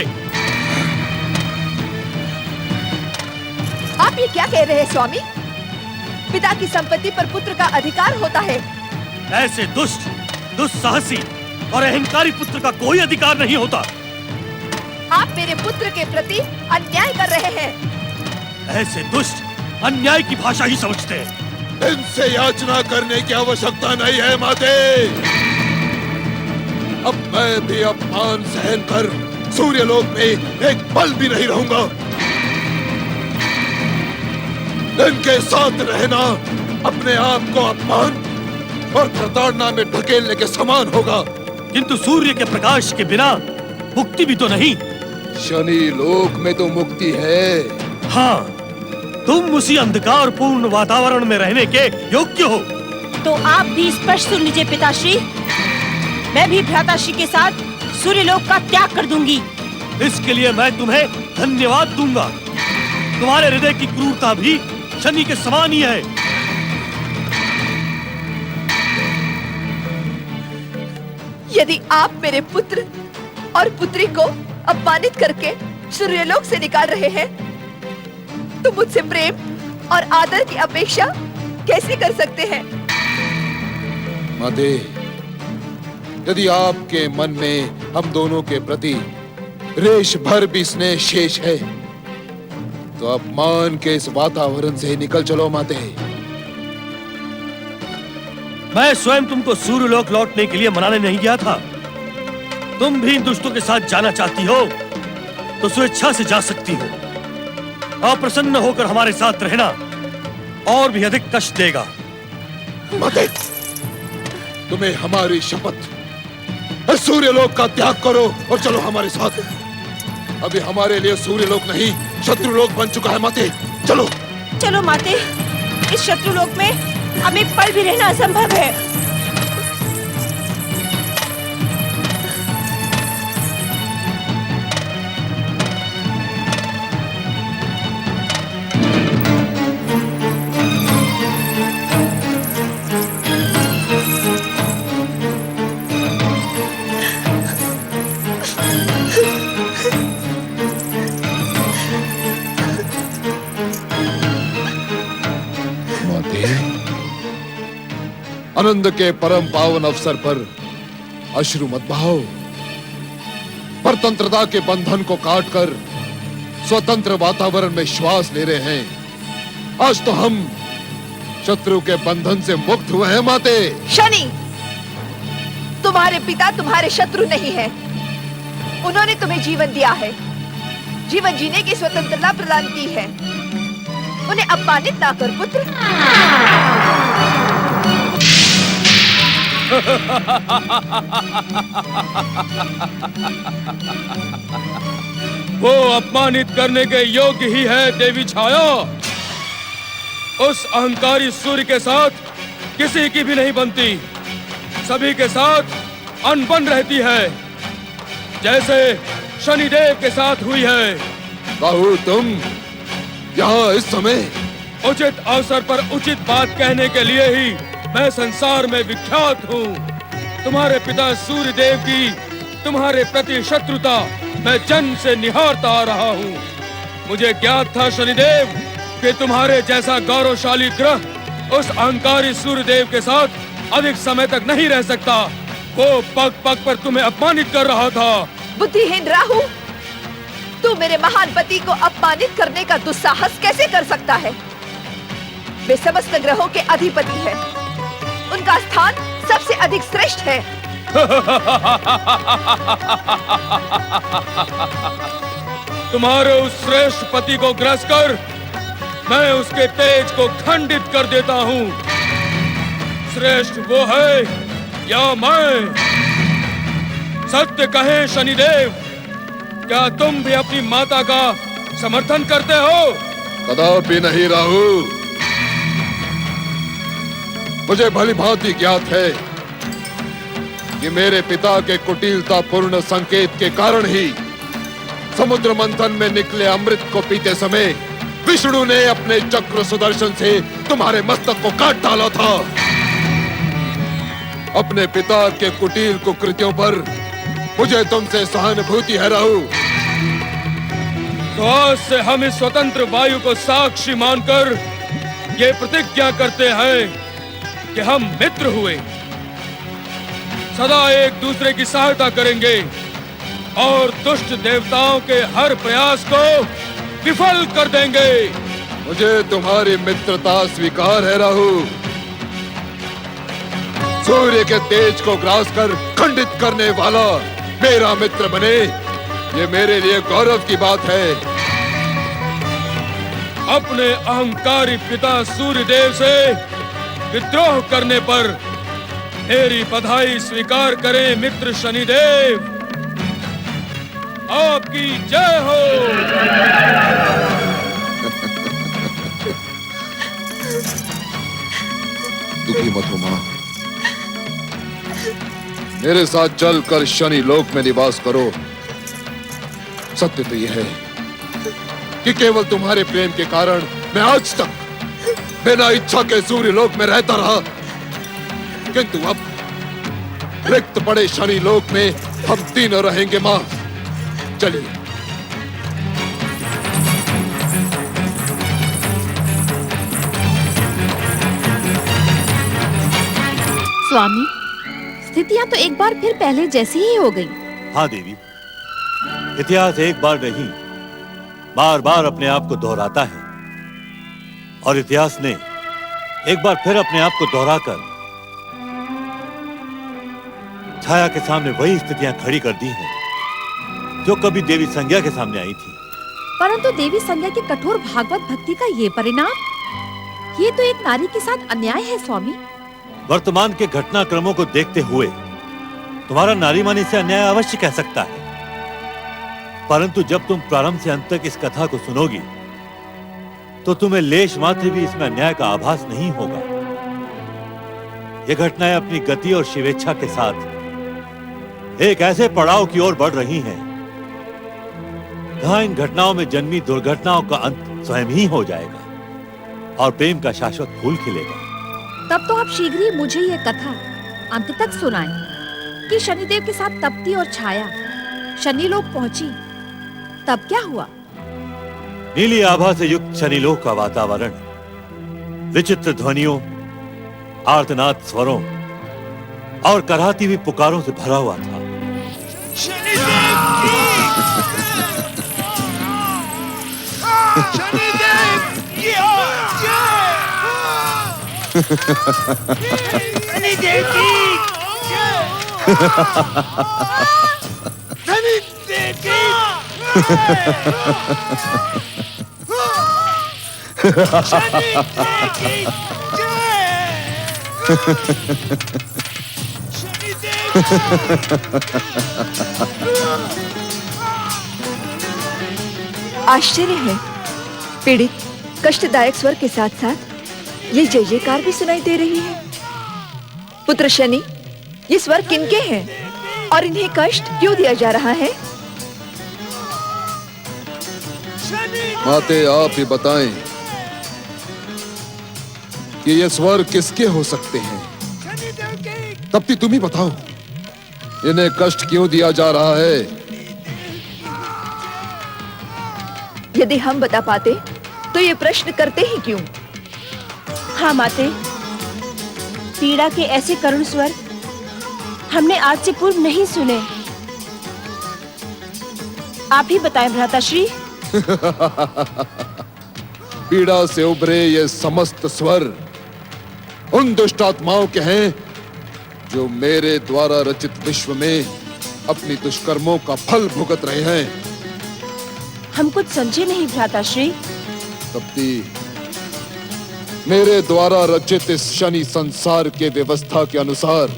आप ये क्या कह रहे हैं स्वामी? पिता की संपत्ति पर पुत्र का अधिकार होता है। ऐसे दुष्ट, दुस्साहसी और अहंकारी पुत्र का कोई अधिकार नहीं होता। आप मेरे पुत्र के प्रति अन्याय कर रहे हैं। ऐसे दुष्ट अन्याय की भाषा ही समझते हैं। इनसे याचना करने की आवश्यकता नहीं है माते। अब मैं भी अपमान सहन कर सूर्यलोक में एक पल भी नहीं रहूंगा। इनके साथ रहना अपने आप को अपमान और प्रताड़ना में ढकेलने के समान होगा। किंतु सूर्य के प्रकाश के बिना मुक्ति भी तो नहीं। शनि लोक में तो मुक्ति है। हाँ, तुम उसी अंधकार पूर्ण वातावरण में रहने के योग्य हो। तो आप भी स्पष्ट सुन लीजिए पिताश्री, मैं भी भ्राताश्री के साथ सूर्यलोक का त्याग कर दूंगी। इसके लिए मैं तुम्हें धन्यवाद दूंगा। तुम्हारे हृदय की क्रूरता भी शनि के समान ही है। यदि आप मेरे पुत्र और पुत्री को अपमानित करके सूर्यलोक से निकाल रहे हैं, तो मुझसे प्रेम और आदर की अपेक्षा कैसे कर सकते हैं? माते, यदि आपके मन में हम दोनों के प्रति रेश भर भी स्नेह शेष है, तो अपमान के इस वातावरण से निकल चलो माते। मैं स्वयं तुमको सूर्यलोक लौटने के लिए मनाने नहीं गया था। तुम भी इन दुष्टों के साथ जाना चाहती हो तो स्वेच्छा से जा सकती हो। अप्रसन्न होकर हमारे साथ रहना और भी अधिक कष्ट देगा। माते, तुम्हें हमारी शपथ, सूर्यलोक का त्याग करो और चलो हमारे साथ। अभी हमारे लिए सूर्यलोक नहीं, शत्रुलोक बन चुका है माते। चलो चलो माते, इस शत्रुलोक में अब एक पल भी रहना असंभव है। आनंद के परम पावन अवसर पर अश्रु मत बहाओ। परतंत्रता के बंधन को काटकर स्वतंत्र वातावरण में श्वास ले रहे हैं। आज तो हम शत्रु के बंधन से मुक्त हुए हैं माते। शनि, तुम्हारे पिता तुम्हारे शत्रु नहीं है। उन्होंने तुम्हें जीवन दिया है, जीवन जीने की स्वतंत्रता प्रदान की है। उन्हें अपमानित ना कर पुत्र। वो अपमानित करने के योग्य ही है देवी छाया। उस अहंकारी सूर्य के साथ किसी की भी नहीं बनती, सभी के साथ अनबन रहती है, जैसे शनिदेव के साथ हुई है। बाहु, तुम यहाँ इस समय उचित अवसर पर उचित बात कहने के लिए ही मैं संसार में विख्यात हूँ। तुम्हारे पिता सूर्यदेव की तुम्हारे प्रति शत्रुता मैं जन्म से निहारता आ रहा हूँ। मुझे ज्ञात था शनिदेव कि तुम्हारे जैसा गौरवशाली ग्रह उस अहंकारी सूर्यदेव के साथ अधिक समय तक नहीं रह सकता। वो पग पग पर तुम्हें अपमानित कर रहा था। बुद्धिहीन राहु, तू मेरे महान पति को अपमानित करने का दुस्साहस कैसे कर सकता है? वे समस्त ग्रहों के अधिपति हैं। उनका स्थान सबसे अधिक श्रेष्ठ है। तुम्हारे उस श्रेष्ठ पति को ग्रस कर मैं उसके तेज को खंडित कर देता हूँ। श्रेष्ठ वो है या मैं? सत्य कहे शनिदेव, क्या तुम भी अपनी माता का समर्थन करते हो? कदापि नहीं राहु। मुझे भली भांति ज्ञात है कि मेरे पिता के कुटिलतापूर्ण संकेत के कारण ही समुद्र मंथन में निकले अमृत को पीते समय विष्णु ने अपने चक्र सुदर्शन से तुम्हारे मस्तक को काट डाला था। अपने पिता के कुटिल कुकृत्यों पर मुझे तुमसे सहानुभूति है राहु। तो आज से हम इस स्वतंत्र वायु को साक्षी मानकर ये प्रतिज्ञा करते हैं कि हम मित्र हुए, सदा एक दूसरे की सहायता करेंगे और दुष्ट देवताओं के हर प्रयास को विफल कर देंगे। मुझे तुम्हारी मित्रता स्वीकार है राहु। सूर्य के तेज को ग्रास कर खंडित करने वाला मेरा मित्र बने, ये मेरे लिए गौरव की बात है। अपने अहंकारी पिता सूर्यदेव से विद्रोह करने पर मेरी बधाई स्वीकार करें मित्र शनिदेव। आपकी जय हो। दुखी मत हो मां। मेरे साथ चलकर शनि लोक में निवास करो। सत्य तो यह है कि केवल तुम्हारे प्रेम के कारण मैं आज तक बिना इच्छा के सूर्य लोक में रहता रहा, किंतु अब रिक्त पड़े शनि लोक में हम तीनों रहेंगे मां। चलिए। स्वामी, स्थितियां तो एक बार फिर पहले जैसी ही हो गई। हाँ देवी, इतिहास एक बार नहीं बार बार अपने आप को दोहराता है, और इतिहास ने एक बार फिर अपने आप को दोहराकर छाया के सामने वही स्थितियां खड़ी कर दी हैं जो कभी देवी संज्ञा के सामने आई थी। परंतु देवी संज्ञा की कठोर भागवत भक्ति का ये परिणाम, ये तो एक नारी के साथ अन्याय है स्वामी। वर्तमान के घटनाक्रमों को देखते हुए तुम्हारा नारीमानी से अन्याय अवश्य कह सकता है, परंतु जब तुम प्रारंभ से अंत तक इस कथा को सुनोगी तो तुम्हें लेश मात्र भी इसमें अन्याय का आभास नहीं होगा। ये घटनाएं अपनी गति और शिवेच्छा के साथ एक ऐसे पड़ाव की ओर बढ़ रही हैं जहां इन घटनाओं में जन्मी दुर्घटनाओं का अंत स्वयं ही हो जाएगा और प्रेम का शाश्वत फूल खिलेगा। तब तो आप शीघ्र ही मुझे ये कथा अंत तक सुनाएं कि शनिदेव के साथ तपती और छाया शनि लोक पहुंची, तब क्या हुआ? नीली आभा से युक्त शनिलोक का वातावरण विचित्र ध्वनियों, आर्तनाद स्वरों और कराहती हुई पुकारों से भरा हुआ था। आश्चर्य है, पीड़ित कष्टदायक स्वर के साथ साथ ये जय जयकार भी सुनाई दे रही है। पुत्र शनि, ये स्वर किनके हैं और इन्हें कष्ट क्यों दिया जा रहा है? माते आप ही बताएं कि ये स्वर किसके हो सकते हैं। तब तुम ही बताओ, इन्हें कष्ट क्यों दिया जा रहा है। यदि हम बता पाते तो ये प्रश्न करते ही क्यों? हाँ माते, पीड़ा के ऐसे करुण स्वर हमने आज से पूर्व नहीं सुने। आप ही बताएं भ्राताश्री। पीड़ा से उभरे ये समस्त स्वर उन दुष्ट आत्माओं के हैं जो मेरे द्वारा रचित विश्व में अपनी दुष्कर्मों का फल भुगत रहे हैं। हम कुछ समझे नहीं भ्राताश्री। तप्ती, मेरे द्वारा रचित इस शनि संसार के व्यवस्था के अनुसार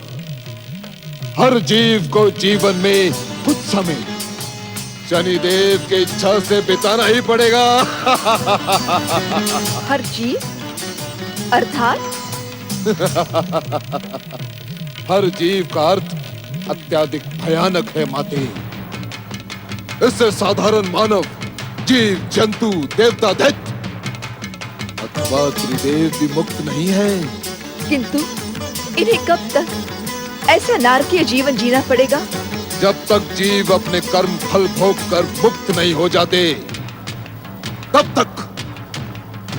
हर जीव को जीवन में कुछ समय शनिदेव की इच्छा से बिताना ही पड़ेगा। हर जीव अर्थात? हर जीव का अर्थ अत्यधिक भयानक है माते। इससे साधारण मानव, जीव, जंतु, देवता, दैत्य अथवा त्रिदेव भी मुक्त नहीं है। किंतु इन्हें कब तक ऐसा नारकीय जीवन जीना पड़ेगा? जब तक जीव अपने कर्म फल भोग कर मुक्त नहीं हो जाते, तब तक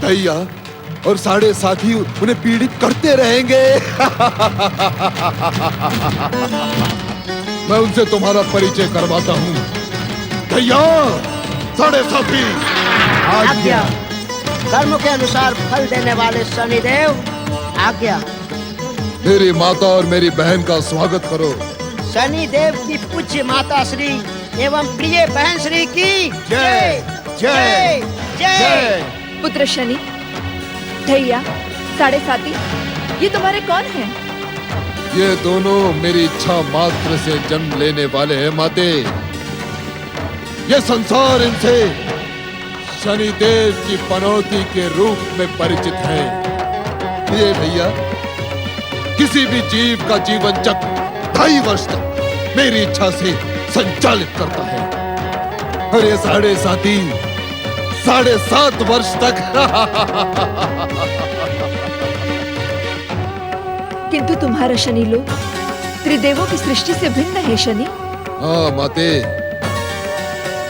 दैया और साढ़े साथी उन्हें पीड़ित करते रहेंगे। मैं उनसे तुम्हारा परिचय करवाता हूँ। दैया, साढ़े साथी, आज्ञा। कर्म के अनुसार फल देने वाले शनिदेव, आज्ञा। मेरी माता और मेरी बहन का स्वागत करो। शनिदेव की पूज्य माता श्री एवं प्रिय बहन श्री की जय जय जय। पुत्र शनि, दैया, साढ़े साथी, ये तुम्हारे कौन हैं? ये दोनों मेरी इच्छा मात्र से जन्म लेने वाले हैं माते। ये संसार इनसे शनिदेव की पनौती के रूप में परिचित है। ये भैया, किसी भी जीव का जीवन चक्र 2.5 वर्ष तक मेरी इच्छा से संचालित करता है। और ये 7.5 वर्ष तक किंतु तुम्हारा शनि लोक त्रिदेवों की सृष्टि से भिन्न है शनि। हाँ माते,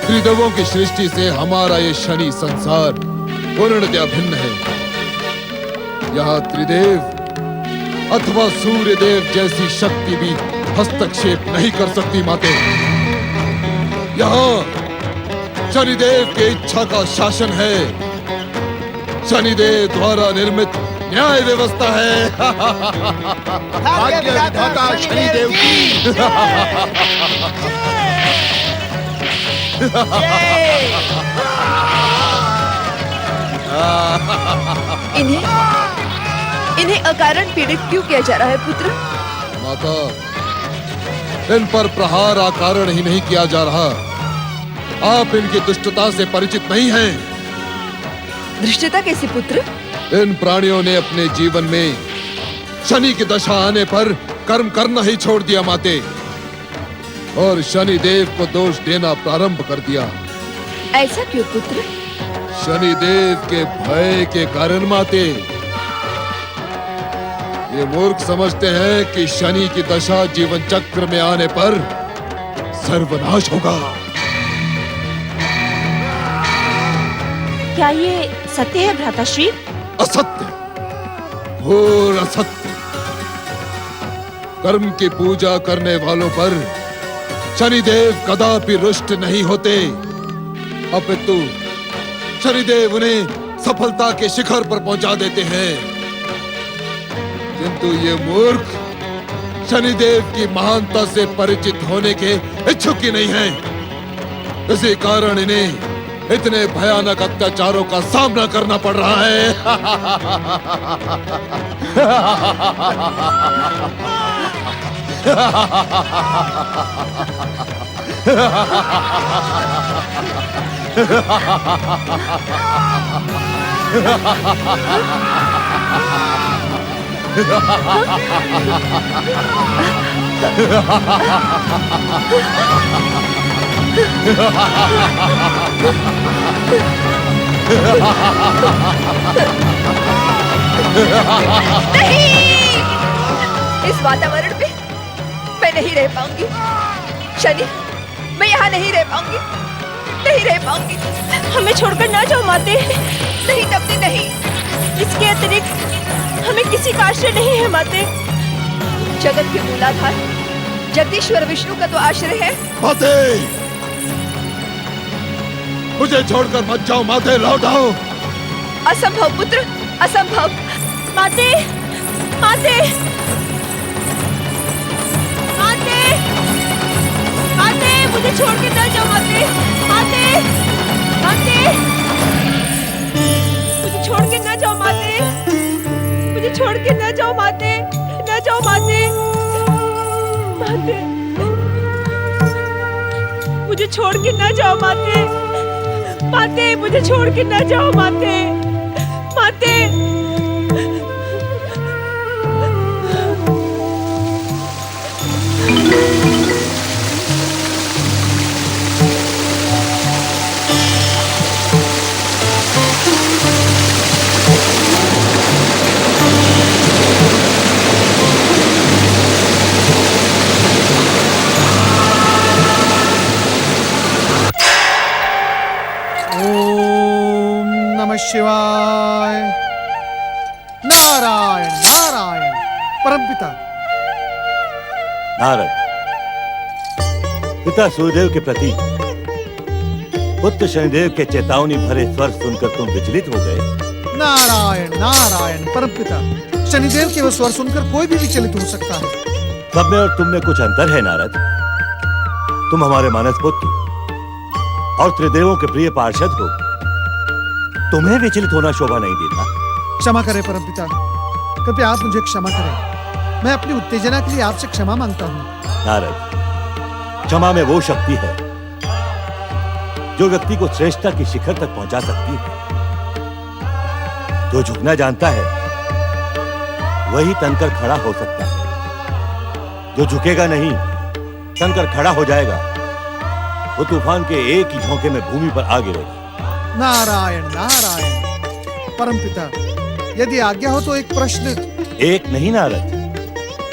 त्रिदेवों की सृष्टि से हमारा ये शनि संसार पूर्णतया भिन्न है। यहाँ त्रिदेव अथवा सूर्य देव जैसी शक्ति भी हस्तक्षेप नहीं कर सकती माते। यहाँ शनिदेव की इच्छा का शासन है। शनिदेव द्वारा निर्मित न्याय व्यवस्था है। भाग्य विधाता शनिदेव की इन्हें अकारण पीड़ित क्यों किया जा रहा है पुत्र? माता, इन पर प्रहार अकारण ही नहीं किया जा रहा। आप इनकी दुष्टता से परिचित नहीं हैं। दृष्टता कैसी पुत्र? इन प्राणियों ने अपने जीवन में शनि की दशा आने पर कर्म करना ही छोड़ दिया माते, और शनि देव को दोष देना प्रारंभ कर दिया। ऐसा क्यों पुत्र? शनि देव के भय के कारण माते। ये मूर्ख समझते हैं कि शनि की दशा जीवन चक्र में आने पर सर्वनाश होगा। क्या ये सत्य है भ्राताश्री? असत्य, घोर असत्य। कर्म की पूजा करने वालों पर शनिदेव कदापि रुष्ट नहीं होते, अपितु शनिदेव उन्हें सफलता के शिखर पर पहुंचा देते हैं। किंतु ये मूर्ख शनिदेव की महानता से परिचित होने के इच्छुक ही नहीं हैं। इसी कारण इन्हें इतने भयानक अत्याचारों का सामना करना पड़ रहा है। नहीं! इस वातावरण में मैं नहीं रह पाऊंगी। शनि, मैं यहाँ नहीं रह पाऊंगी, नहीं रह पाऊंगी। हमें छोड़कर ना जाओ माते। नहीं तपती नहीं। इसके अतिरिक्त हमें किसी का आश्रय नहीं है माते। जगत के मूलाधार जगदीश्वर विष्णु का तो आश्रय है। माते, मुझे छोड़कर मत जाओ माते, लौट आओ। असंभव पुत्र, असंभव। माते, माते, माते, माते, मुझे छोड़ के ना जाओ माते, माते, माते, मुझे छोड़ के ना जाओ माते, मुझे छोड़ के ना जाओ माते, ना जाओ माते, माते, मुझे छोड़ के ना जाओ माते, माते, मुझे छोड़ के ना जाओ माते, माते। ओम नमः शिवाय। नारायण नारायण। परमपिता, नारद, पिता सूर्यदेव के प्रति पुत्र शनिदेव के चेतावनी भरे स्वर सुनकर तुम विचलित हो गए। नारायण नारायण। परमपिता, शनिदेव के वो स्वर सुनकर कोई भी विचलित हो सकता है। सब में और तुम में कुछ अंतर है नारद। तुम हमारे मानस पुत्र और त्रिदेवों के प्रिय पार्षद हो, तुम्हें विचलित होना शोभा नहीं देता। क्षमा करें परमपिता, कृपया आप मुझे क्षमा करें। मैं अपनी उत्तेजना के लिए आपसे क्षमा मांगता हूँ। नारद, क्षमा में वो शक्ति है जो व्यक्ति को श्रेष्ठता की शिखर तक पहुंचा सकती है। जो झुकना जानता है वही तनकर खड़ा हो सकता है। जो झुकेगा नहीं, तनकर खड़ा हो जाएगा, वो तूफान के एक ही झोंके में भूमि पर आ गिरेगा। नारायण नारायण। परमपिता, यदि आज्ञा हो तो एक प्रश्न। एक नहीं नारद,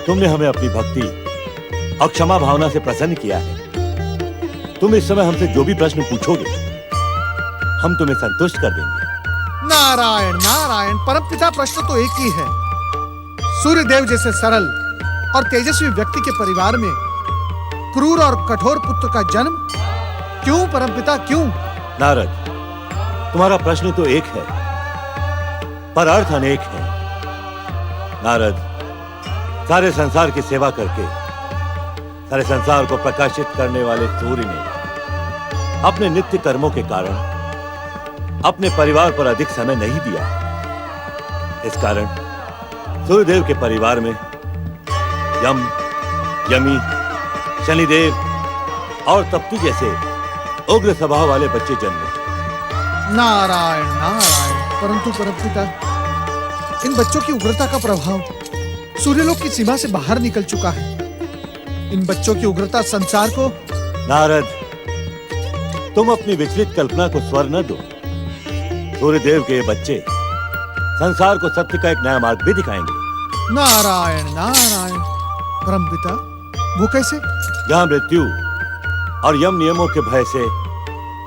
तुमने हमें अपनी भक्ति और क्षमा भावना से प्रसन्न किया है। तुम इस समय हमसे जो भी प्रश्न पूछोगे, हम तुम्हें संतुष्ट कर देंगे। नारायण नारायण। परमपिता, प्रश्न तो एक ही है। सूर्यदेव जैसे सरल और तेजस्वी व्यक्ति के परिवार में क्रूर और कठोर पुत्र का जन्म क्यों परमपिता, क्यों? नारद, तुम्हारा प्रश्न तो एक है, पर अर्थ अनेक है। नारद, सारे संसार की सेवा करके सारे संसार को प्रकाशित करने वाले सूर्य ने अपने नित्य कर्मों के कारण अपने परिवार पर अधिक समय नहीं दिया। इस कारण सूर्यदेव के परिवार में यम, यमी, शनिदेव और तप्ती जैसे उग्र स्वभाव वाले बच्चे जन्मे। नारायण नारायण। परंतु परमपिता, इन बच्चों की उग्रता का प्रभाव सूर्यलोक की सीमा से बाहर निकल चुका है। इन बच्चों की उग्रता संसार को। नारद, तुम अपनी विचलित कल्पना को स्वर न दो। सूर्यदेव के ये बच्चे संसार को सत्य का एक नया मार्ग भी दिखाएंगे। नारायण नारायण। परमपिता, वो कैसे? जहां मृत्यु और यम नियमों के भय से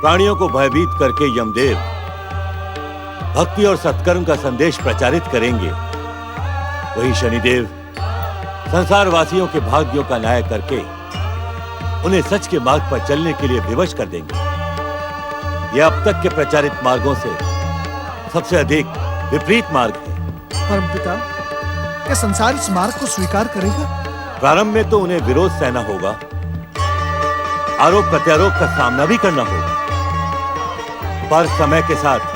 प्राणियों को भयभीत करके यमदेव भक्ति और सत्कर्म का संदेश प्रचारित करेंगे, वही शनिदेव संसार वासियों के भाग्यों का न्याय करके उन्हें सच के मार्ग पर चलने के लिए विवश कर देंगे। यह अब तक के प्रचारित मार्गों से सबसे अधिक विपरीत मार्ग है। परमपिता, क्या संसार इस मार्ग को स्वीकार करेगा? प्रारंभ में तो उन्हें विरोध सहना होगा, आरोप प्रत्यारोप का सामना भी करना होगा, पर समय के साथ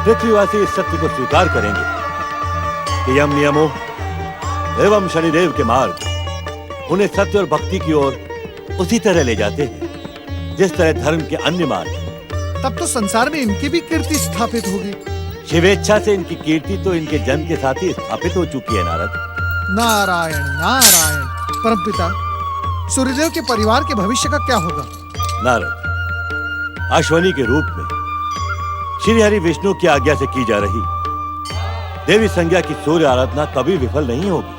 पृथ्वीवासी इस सत्य को स्वीकार करेंगे कि यम नियमों एवं शनिदेव के मार्ग उन्हें सत्य और भक्ति की ओर उसी तरह ले जाते हैं जिस तरह धर्म के अन्य मार्ग। तब तो संसार में इनकी भी कीर्ति स्थापित होगी। शिवेच्छा से इनकी कीर्ति तो इनके जन्म के साथ ही स्थापित हो चुकी है। नारद, नारायण नारायण। परमपिता, सूर्यदेव के परिवार के भविष्य का क्या होगा? नारद, अश्वनी के रूप में श्री हरि विष्णु की आज्ञा से की जा रही देवी संज्ञा की सूर्य आराधना कभी विफल नहीं होगी।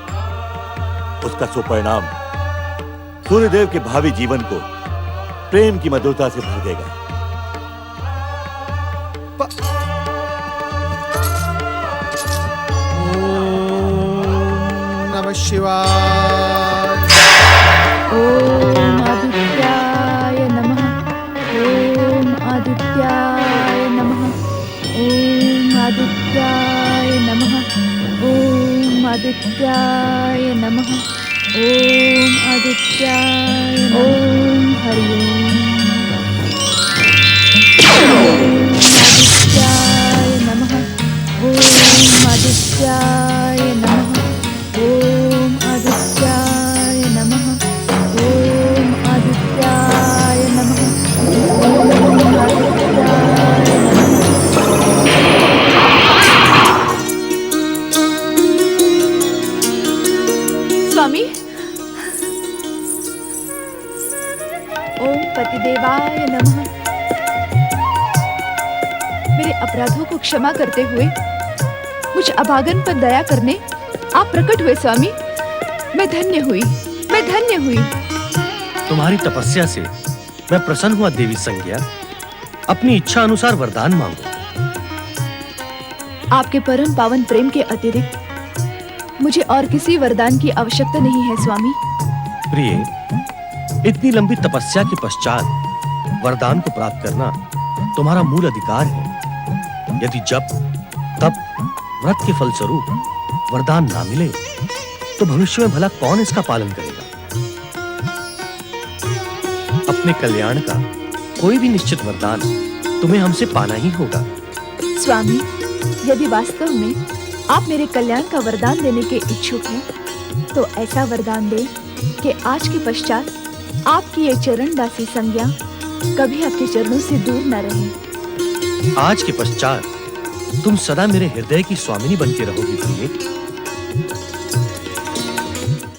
उसका सुपरिणाम सूर्यदेव के भावी जीवन को प्रेम की मधुरता से भर देगा। नमः शिवाय। ओम आदित्याय नमः। ओम आदित्याय नमः। ओम आदित्याय नमः। ओम आदित्याय नमः। ओम आदित्याय। ओम हरि ओम आदित्याय नमः। ओम आदित्याय नमः। ओम आदित्याय नमः। ओम आदित्याय नमः। ओम आदित्याय स्वामी, ओम पतिदेवाय नमः। मेरे अपराधों को क्षमा करते हुए मुझ अभागन पर दया करने आप प्रकट हुए स्वामी। मैं धन्य हुई, मैं धन्य हुई। तुम्हारी तपस्या से मैं प्रसन्न हुआ देवी संज्ञा। अपनी इच्छा अनुसार वरदान मांगो। आपके परम पावन प्रेम के अतिरिक्त मुझे और किसी वरदान की आवश्यकता नहीं है स्वामी। प्रिय, इतनी लंबी तपस्या के पश्चात वरदान को प्राप्त करना तुम्हारा मूल अधिकार है। यदि जब तब व्रत के फलस्वरूप वरदान ना मिले तो भविष्य में भला कौन इसका पालन करेगा? अपने कल्याण का कोई भी निश्चित वरदान तुम्हें हमसे पाना ही होगा। स्वामी, यदि वास्तव में आप मेरे कल्याण का वरदान देने के इच्छुक हैं, तो ऐसा वरदान दें कि आज के पश्चात आपकी ये चरणदासी संज्ञा कभी आपके चरणों से दूर न रहे। आज के पश्चात तुम सदा मेरे हृदय की स्वामिनी बनके रहोगी प्रिय।